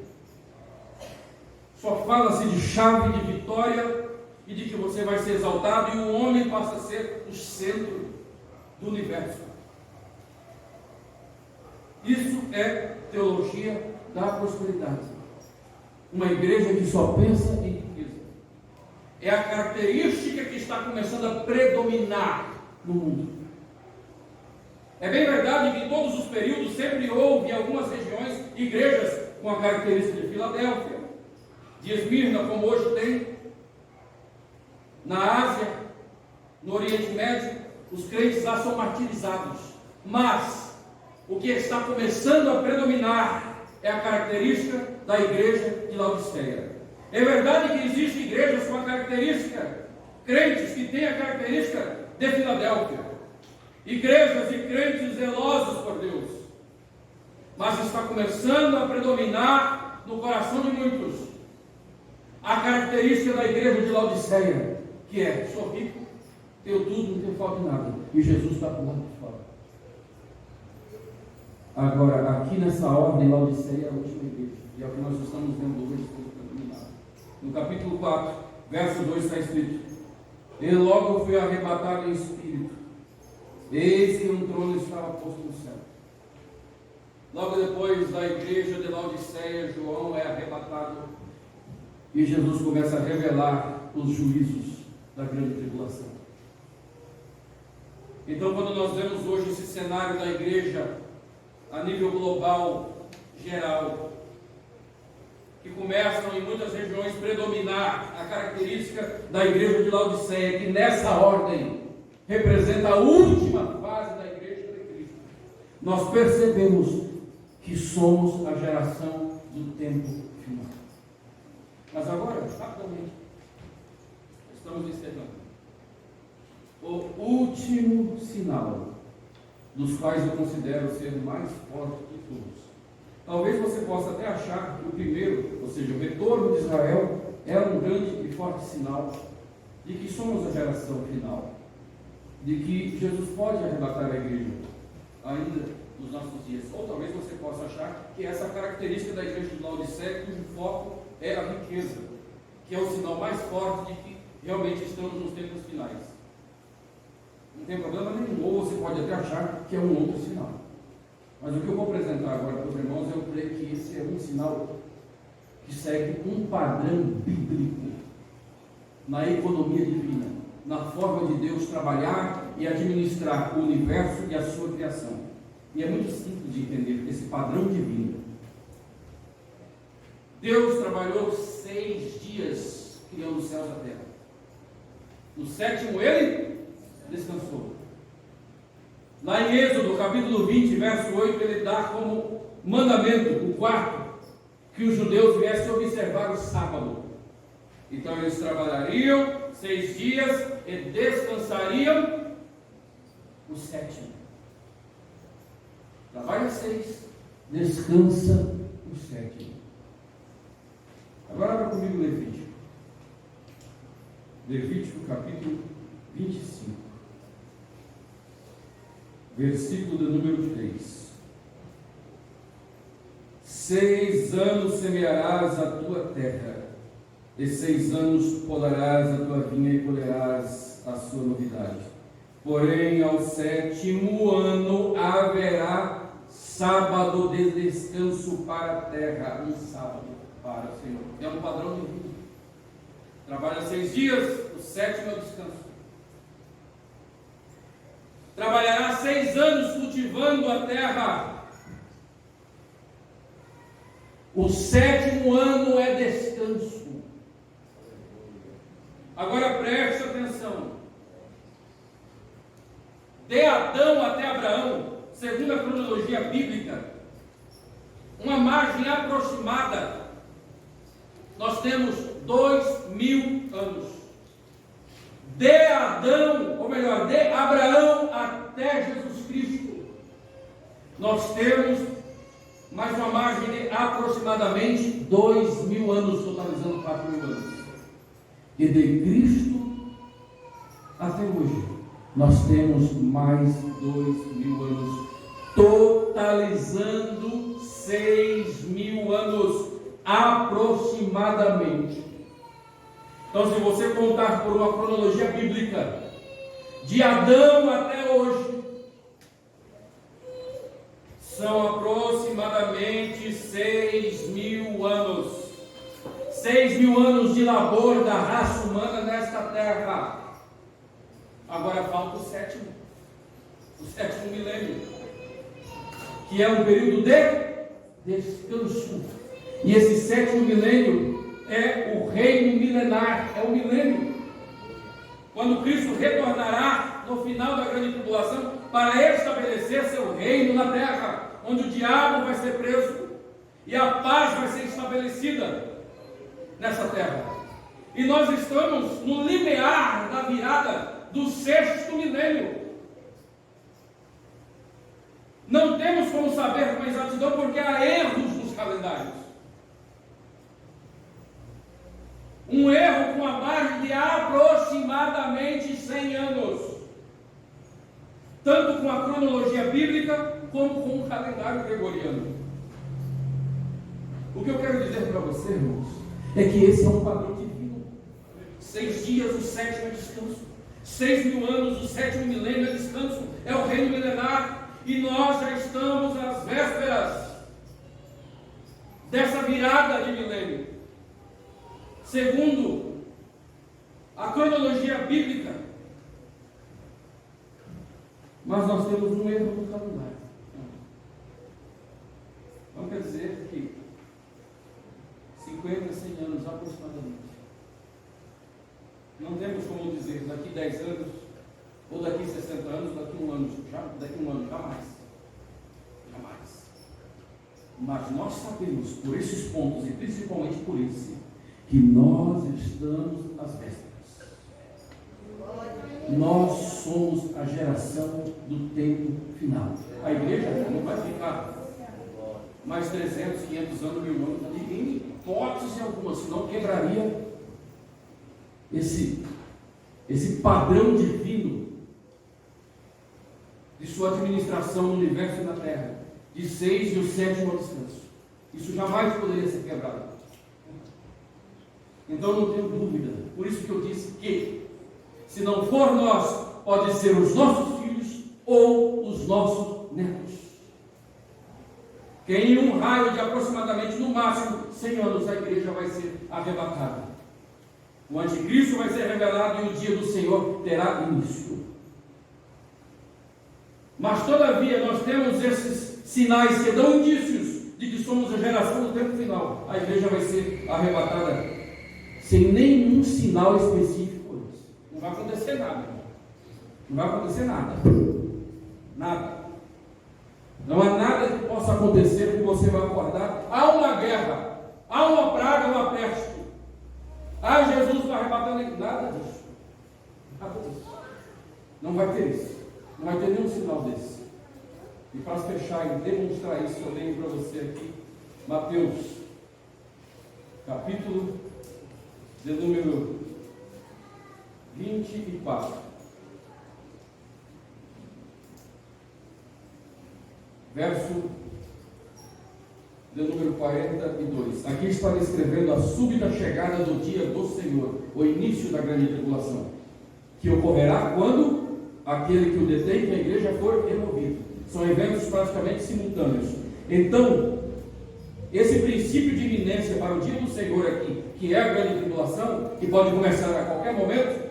S1: só fala-se de chave de vitória e de que você vai ser exaltado, e o homem passa a ser o centro do universo. Isso é teologia da prosperidade. Uma igreja que só pensa em riqueza. É a característica que está começando a predominar no mundo. É bem verdade que em todos os períodos sempre houve em algumas regiões igrejas com a característica de Filadélfia, de Esmirna, como hoje tem. Na Ásia, no Oriente Médio, os crentes lá são martirizados. Mas o que está começando a predominar é a característica da igreja de Laodiceia. É verdade que existem igrejas com a característica, crentes que têm a característica de Filadélfia, igrejas e crentes zelosos por Deus, mas está começando a predominar no coração de muitos a característica da igreja de Laodiceia, que é: sou rico, tenho tudo, não tenho falta de nada, e Jesus está por lá de fora. Agora, aqui nessa ordem, Laodiceia é a última igreja, e é o que nós estamos vendo hoje predominar. No capítulo 4, verso 2 está escrito: e logo fui arrebatado em espírito, eis que um trono estava posto no céu. Logo depois da igreja de Laodiceia, João é arrebatado e Jesus começa a revelar os juízos da grande tribulação. Então, quando nós vemos hoje esse cenário da igreja a nível global, geral, que começam em muitas regiões predominar a característica da igreja de Laodiceia, que nessa ordem representa a última fase da igreja de Cristo, nós percebemos que somos a geração do tempo final. Mas agora, rapidamente, estamos encerrando. O último sinal, dos quais eu considero ser o mais forte de todos. Talvez você possa até achar que o primeiro, ou seja, o retorno de Israel, é um grande e forte sinal de que somos a geração final, de que Jesus pode arrebatar a igreja ainda nos nossos dias. Ou talvez você possa achar que essa característica da igreja de Laodiceia, cujo foco é a riqueza, que é o sinal mais forte de que realmente estamos nos tempos finais. Não tem problema nenhum, ou você pode até achar que é um outro sinal. Mas o que eu vou apresentar agora para os irmãos, eu creio que esse é um sinal que segue um padrão bíblico na economia divina, na forma de Deus trabalhar e administrar o universo e a sua criação. E é muito simples de entender esse padrão divino. Deus trabalhou 6 dias criando os céus e a terra. No 7º ele descansou. Lá em Êxodo, capítulo 20, verso 8, ele dá como mandamento, o 4, que os judeus viessem observar o sábado. Então eles trabalhariam 6 dias e descansariam o 7º. Trabalha 6, descansa o 7º. Agora abra comigo Levítico. Levítico capítulo 25. Versículo de número 3. 6 anos semearás a tua terra, e 6 anos podarás a tua vinha e colherás a sua novidade. Porém, ao 7º ano haverá sábado de descanso para a terra, um sábado para o Senhor. É um padrão divino. Trabalha 6 dias, o 7º é o descanso. Trabalhará 6 anos cultivando a terra. O 7º ano é descanso. Agora preste atenção. De Adão até Abraão, segundo a cronologia bíblica, uma margem aproximada, nós temos 2000 anos. De Adão, ou melhor, de Abraão até Jesus Cristo, nós temos mais uma margem de aproximadamente 2000 anos, totalizando 4000 anos. E de Cristo até hoje, nós temos mais 2000 anos, totalizando 6000 anos aproximadamente. Então, se você contar por uma cronologia bíblica, de Adão até hoje, são aproximadamente 6000 anos. 6000 anos de labor da raça humana nesta terra. Agora falta o 7º milênio, que é um período de descanso. E esse 7º milênio é o reino milenar, é o milênio, quando Cristo retornará no final da grande tribulação para estabelecer seu reino na terra, onde o diabo vai ser preso e a paz vai ser estabelecida nessa terra. E nós estamos no limiar da virada do 6º milênio. Não temos como saber com exatidão porque há erros nos calendários. Um erro com a margem de aproximadamente 100 anos. Tanto com a cronologia bíblica, como com o calendário gregoriano. O que eu quero dizer para você, irmãos, é que esse é um padrão divino. 6 dias, o 7º é descanso. 6.000 anos, o 7º milênio é descanso. É o reino milenar. E nós já estamos às vésperas dessa virada de milênio. Segundo a cronologia bíblica, mas nós temos um erro no calendário. Não quer dizer que 50, 100 anos aproximadamente. Não temos como dizer daqui 10 anos, ou daqui 60 anos, daqui um ano, jamais. Jamais. Mas nós sabemos, por esses pontos, e principalmente por esse, que nós estamos às vésperas. Nós somos a geração do tempo final. A igreja não vai ficar mais 300, 500 anos, 1000 anos, em hipótese alguma, senão quebraria esse padrão divino de sua administração no universo e na terra, de 6 e o 7º ao descanso. Isso jamais poderia ser quebrado. Então não tenho dúvida, por isso que eu disse que, se não for nós, pode ser os nossos filhos ou os nossos netos. Que em um raio de aproximadamente, no máximo, 100 anos, a igreja vai ser arrebatada. O anticristo vai ser revelado e o dia do Senhor terá início. Mas todavia nós temos esses sinais que dão indícios de que somos a geração do tempo final. A igreja vai ser arrebatada sem nenhum sinal específico. Não vai acontecer nada. Não vai acontecer nada. Nada. Não há nada que possa acontecer que você vai acordar. Há uma guerra, há uma praga, uma peste. Jesus vai arrebatando nada disso. Nada disso. Não vai ter isso. Não vai ter nenhum sinal desse. E para fechar e demonstrar isso, eu leio para você aqui Mateus, capítulo de número 24. Verso de número 42. Aqui está descrevendo a súbita chegada do dia do Senhor, o início da grande tribulação, que ocorrerá quando aquele que o detém, que a igreja, for removido. São eventos praticamente simultâneos. Então, esse princípio de iminência para o dia do Senhor aqui, que é a grande tribulação, que pode começar a qualquer momento,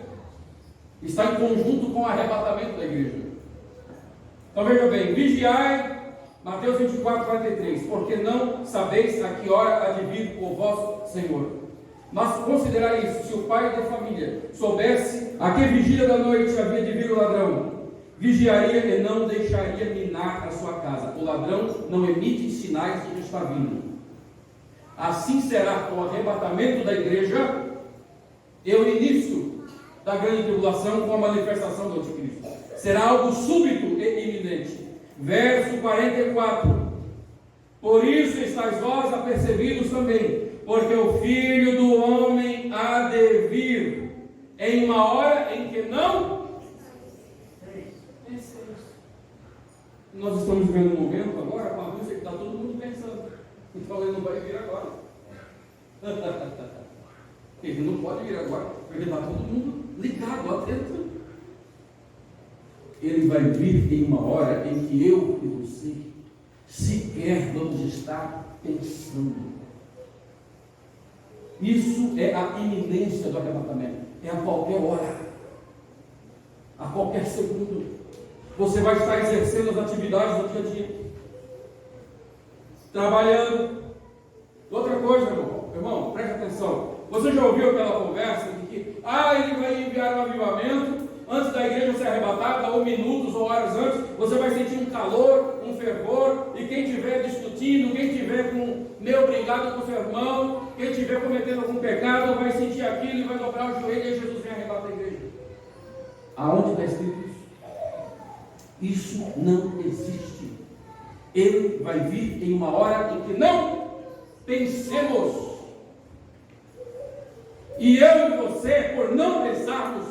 S1: está em conjunto com o arrebatamento da igreja. Então veja bem, vigiai, Mateus 24, 43, porque não sabeis a que hora há de vir o vosso Senhor. Mas considerai isso: se o pai da família soubesse a que vigília da noite havia de vir o ladrão, vigiaria e não deixaria minar a sua casa. O ladrão não emite sinais de que está vindo. Assim será com o arrebatamento da igreja e o início da grande tribulação com a manifestação do anticristo. Será algo súbito e iminente. Verso 44. Por isso estáis vós apercebidos também, porque o Filho do Homem há de vir em uma hora em que não. Nós estamos vivendo um momento agora, com a música que está todo mundo pensando. Então ele não vai vir agora. Ele não pode vir agora, porque está todo mundo ligado, atento. Ele vai vir em uma hora em que eu e você sequer vamos estar pensando. Isso é a iminência do arrebatamento. É a qualquer hora, a qualquer segundo. Você vai estar exercendo as atividades do dia a dia, trabalhando. Outra coisa, irmão, preste atenção. Você já ouviu aquela conversa de que ele vai enviar um avivamento antes da igreja ser arrebatada, ou minutos ou horas antes? Você vai sentir um calor, um fervor, e quem estiver discutindo, quem estiver com cuidado com o seu irmão, quem estiver cometendo algum pecado, vai sentir aquilo e vai dobrar o joelho e Jesus vem arrebatar a igreja. Aonde está escrito isso? Isso não existe. Ele vai vir em uma hora em que não pensemos. E eu e você, por não pensarmos,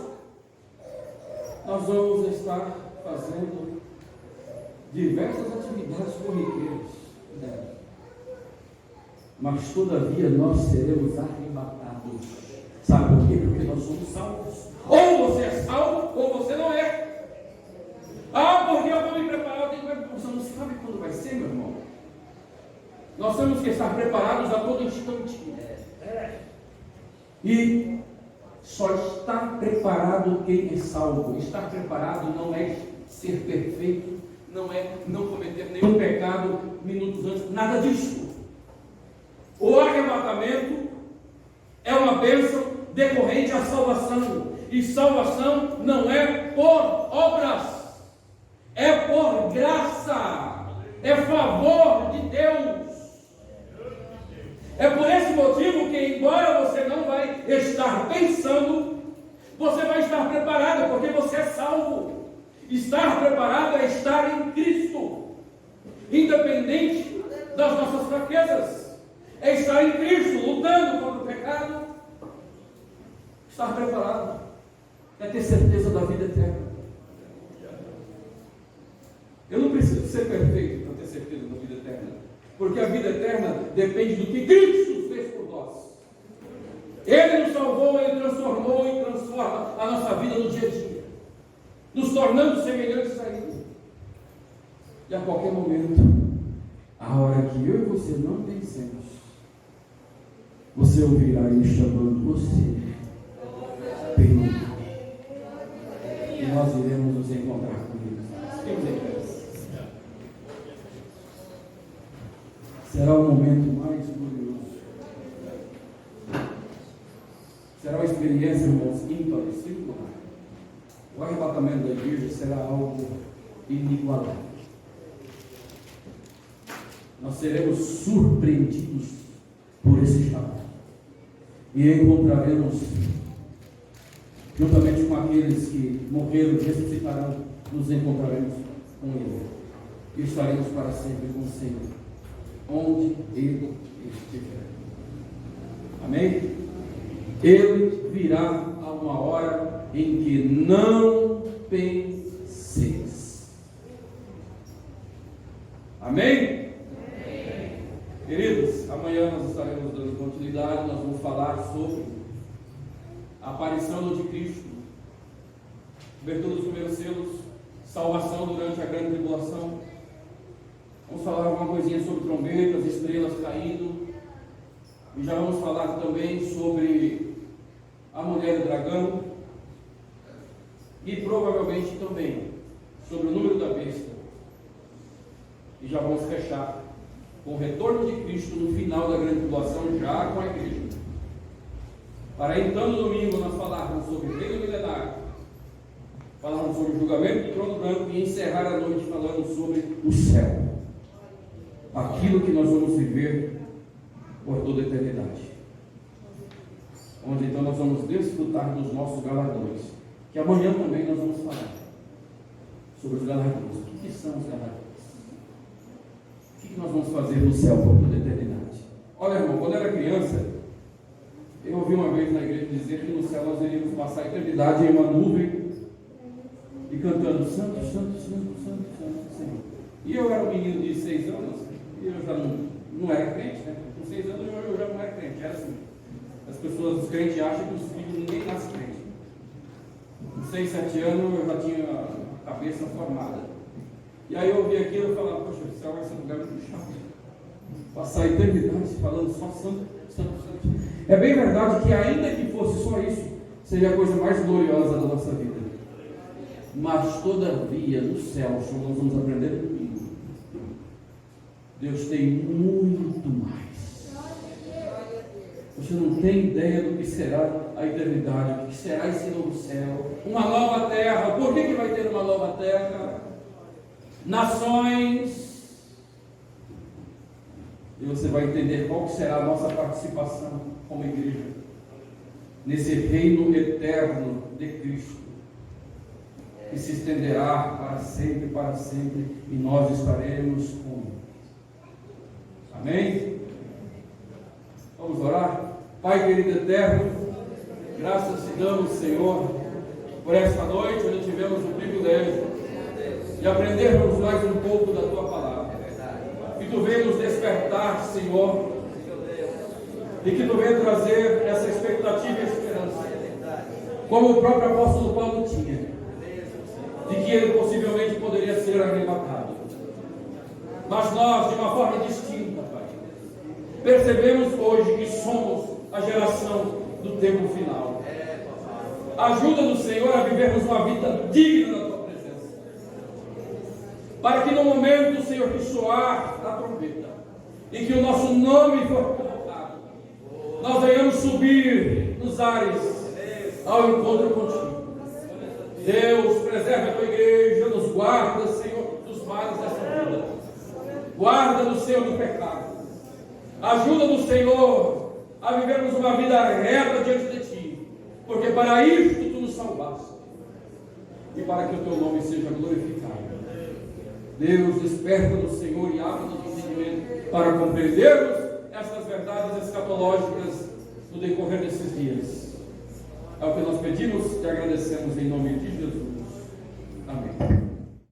S1: nós vamos estar fazendo diversas atividades corriqueiras. Mas todavia nós seremos arrebatados. Sabe por quê? Porque nós somos salvos. Ou você é salvo, ou você não é. Porque eu vou me preparar, eu tenho que... Você não sabe quando vai ser, meu irmão. Nós temos que estar preparados a todo instante. E só está preparado quem é salvo. Estar preparado não é ser perfeito, não é não cometer nenhum pecado minutos antes, nada disso. O arrebatamento é uma bênção decorrente à salvação. E salvação não é por obras, é por graça, é favor de Deus. É por esse motivo que, embora você não vai estar pensando, você vai estar preparado, porque você é salvo. Estar preparado é estar em Cristo, independente das nossas fraquezas. É estar em Cristo, lutando contra o pecado. Estar preparado é ter certeza da vida eterna. Eu não preciso ser perfeito para ter certeza da vida eterna, porque a vida eterna depende do que Cristo fez por nós. Ele nos salvou, Ele transformou e transforma a nossa vida no dia a dia, nos tornando semelhantes a Ele. E a qualquer momento, a hora que eu e você não pensemos, você ouvirá Ele chamando você pelo nome, e nós iremos nos encontrar com Ele. Será o momento mais glorioso. Será uma experiência, irmãos, ímpar e singular. O arrebatamento da igreja será algo inigualável. Nós seremos surpreendidos por esse chamado. E encontraremos, juntamente com aqueles que morreram e ressuscitarão, nos encontraremos com Ele. E estaremos para sempre com o Senhor, onde Ele estiver. Amém? Ele virá a uma hora em que não penseis. Amém? Amém? Queridos, amanhã nós estaremos dando continuidade. Nós vamos falar sobre a aparição de Cristo, abertura dos primeiros selos, salvação durante a grande tribulação. Vamos falar alguma coisinha sobre trombetas, estrelas caindo. E já vamos falar também sobre a mulher e o dragão. E provavelmente também sobre o número da besta. E já vamos fechar com o retorno de Cristo no final da grande tribulação, já com a igreja. Para então no domingo nós falarmos sobre o reino milenário, falarmos sobre o julgamento do trono branco e encerrar a noite falando sobre o céu. Aquilo que nós vamos viver por toda a eternidade. Onde então nós vamos desfrutar dos nossos galardões. Que amanhã também nós vamos falar sobre os galardões. O que são os galardões? O que nós vamos fazer no céu por toda a eternidade? Olha, irmão, quando eu era criança, eu ouvi uma vez na igreja dizer que no céu nós iríamos passar a eternidade em uma nuvem e cantando Santo, Santo, Santo, Santo, Santo, Senhor. E eu era um menino de 6 anos, e eu já não era crente, né? Com 6 anos eu já não era crente, era assim. As pessoas, os crentes acham que os filhos ninguém nasce crente. Com 6, 7 anos eu já tinha a cabeça formada. E aí eu ouvi aquilo e falava, poxa, o céu vai ser um lugar muito chato. Passar a eternidade falando só santo, santo, santo. É bem verdade que ainda que fosse só isso, seria a coisa mais gloriosa da nossa vida. Mas todavia, no céu, nós vamos aprender tudo. Deus tem muito mais. Você não tem ideia do que será a eternidade, o que será esse novo céu, uma nova terra. Por que vai ter uma nova terra? Nações E você vai entender qual será a nossa participação como igreja nesse reino eterno de Cristo, que se estenderá para sempre, e nós estaremos com Ele. Amém? Vamos orar? Pai querido eterno, graças te damos, Senhor, por esta noite, onde tivemos o privilégio de aprendermos mais um pouco da Tua palavra. Que Tu venha nos despertar, Senhor, e que Tu venha trazer essa expectativa e esperança, como o próprio apóstolo Paulo tinha, de que ele possivelmente poderia ser arrebatado. Mas nós, de uma forma distinta, Pai, percebemos hoje que somos a geração do tempo final. Ajuda-nos, Senhor, a vivermos uma vida digna da Tua presença, para que no momento, Senhor, que soar a trombeta e que o nosso nome for colocado, nós venhamos subir nos ares ao encontro contigo. Deus, preserve a Tua igreja, nos guarda, Senhor, dos males dessa vida. Guarda-nos, Senhor, do pecado. Ajuda-nos, Senhor, a vivermos uma vida reta diante de Ti, porque para isto Tu nos salvaste, e para que o Teu nome seja glorificado. Deus, desperta-nos, Senhor, e abre-nos o entendimento para compreendermos essas verdades escatológicas no decorrer desses dias. É o que nós pedimos e agradecemos em nome de Jesus.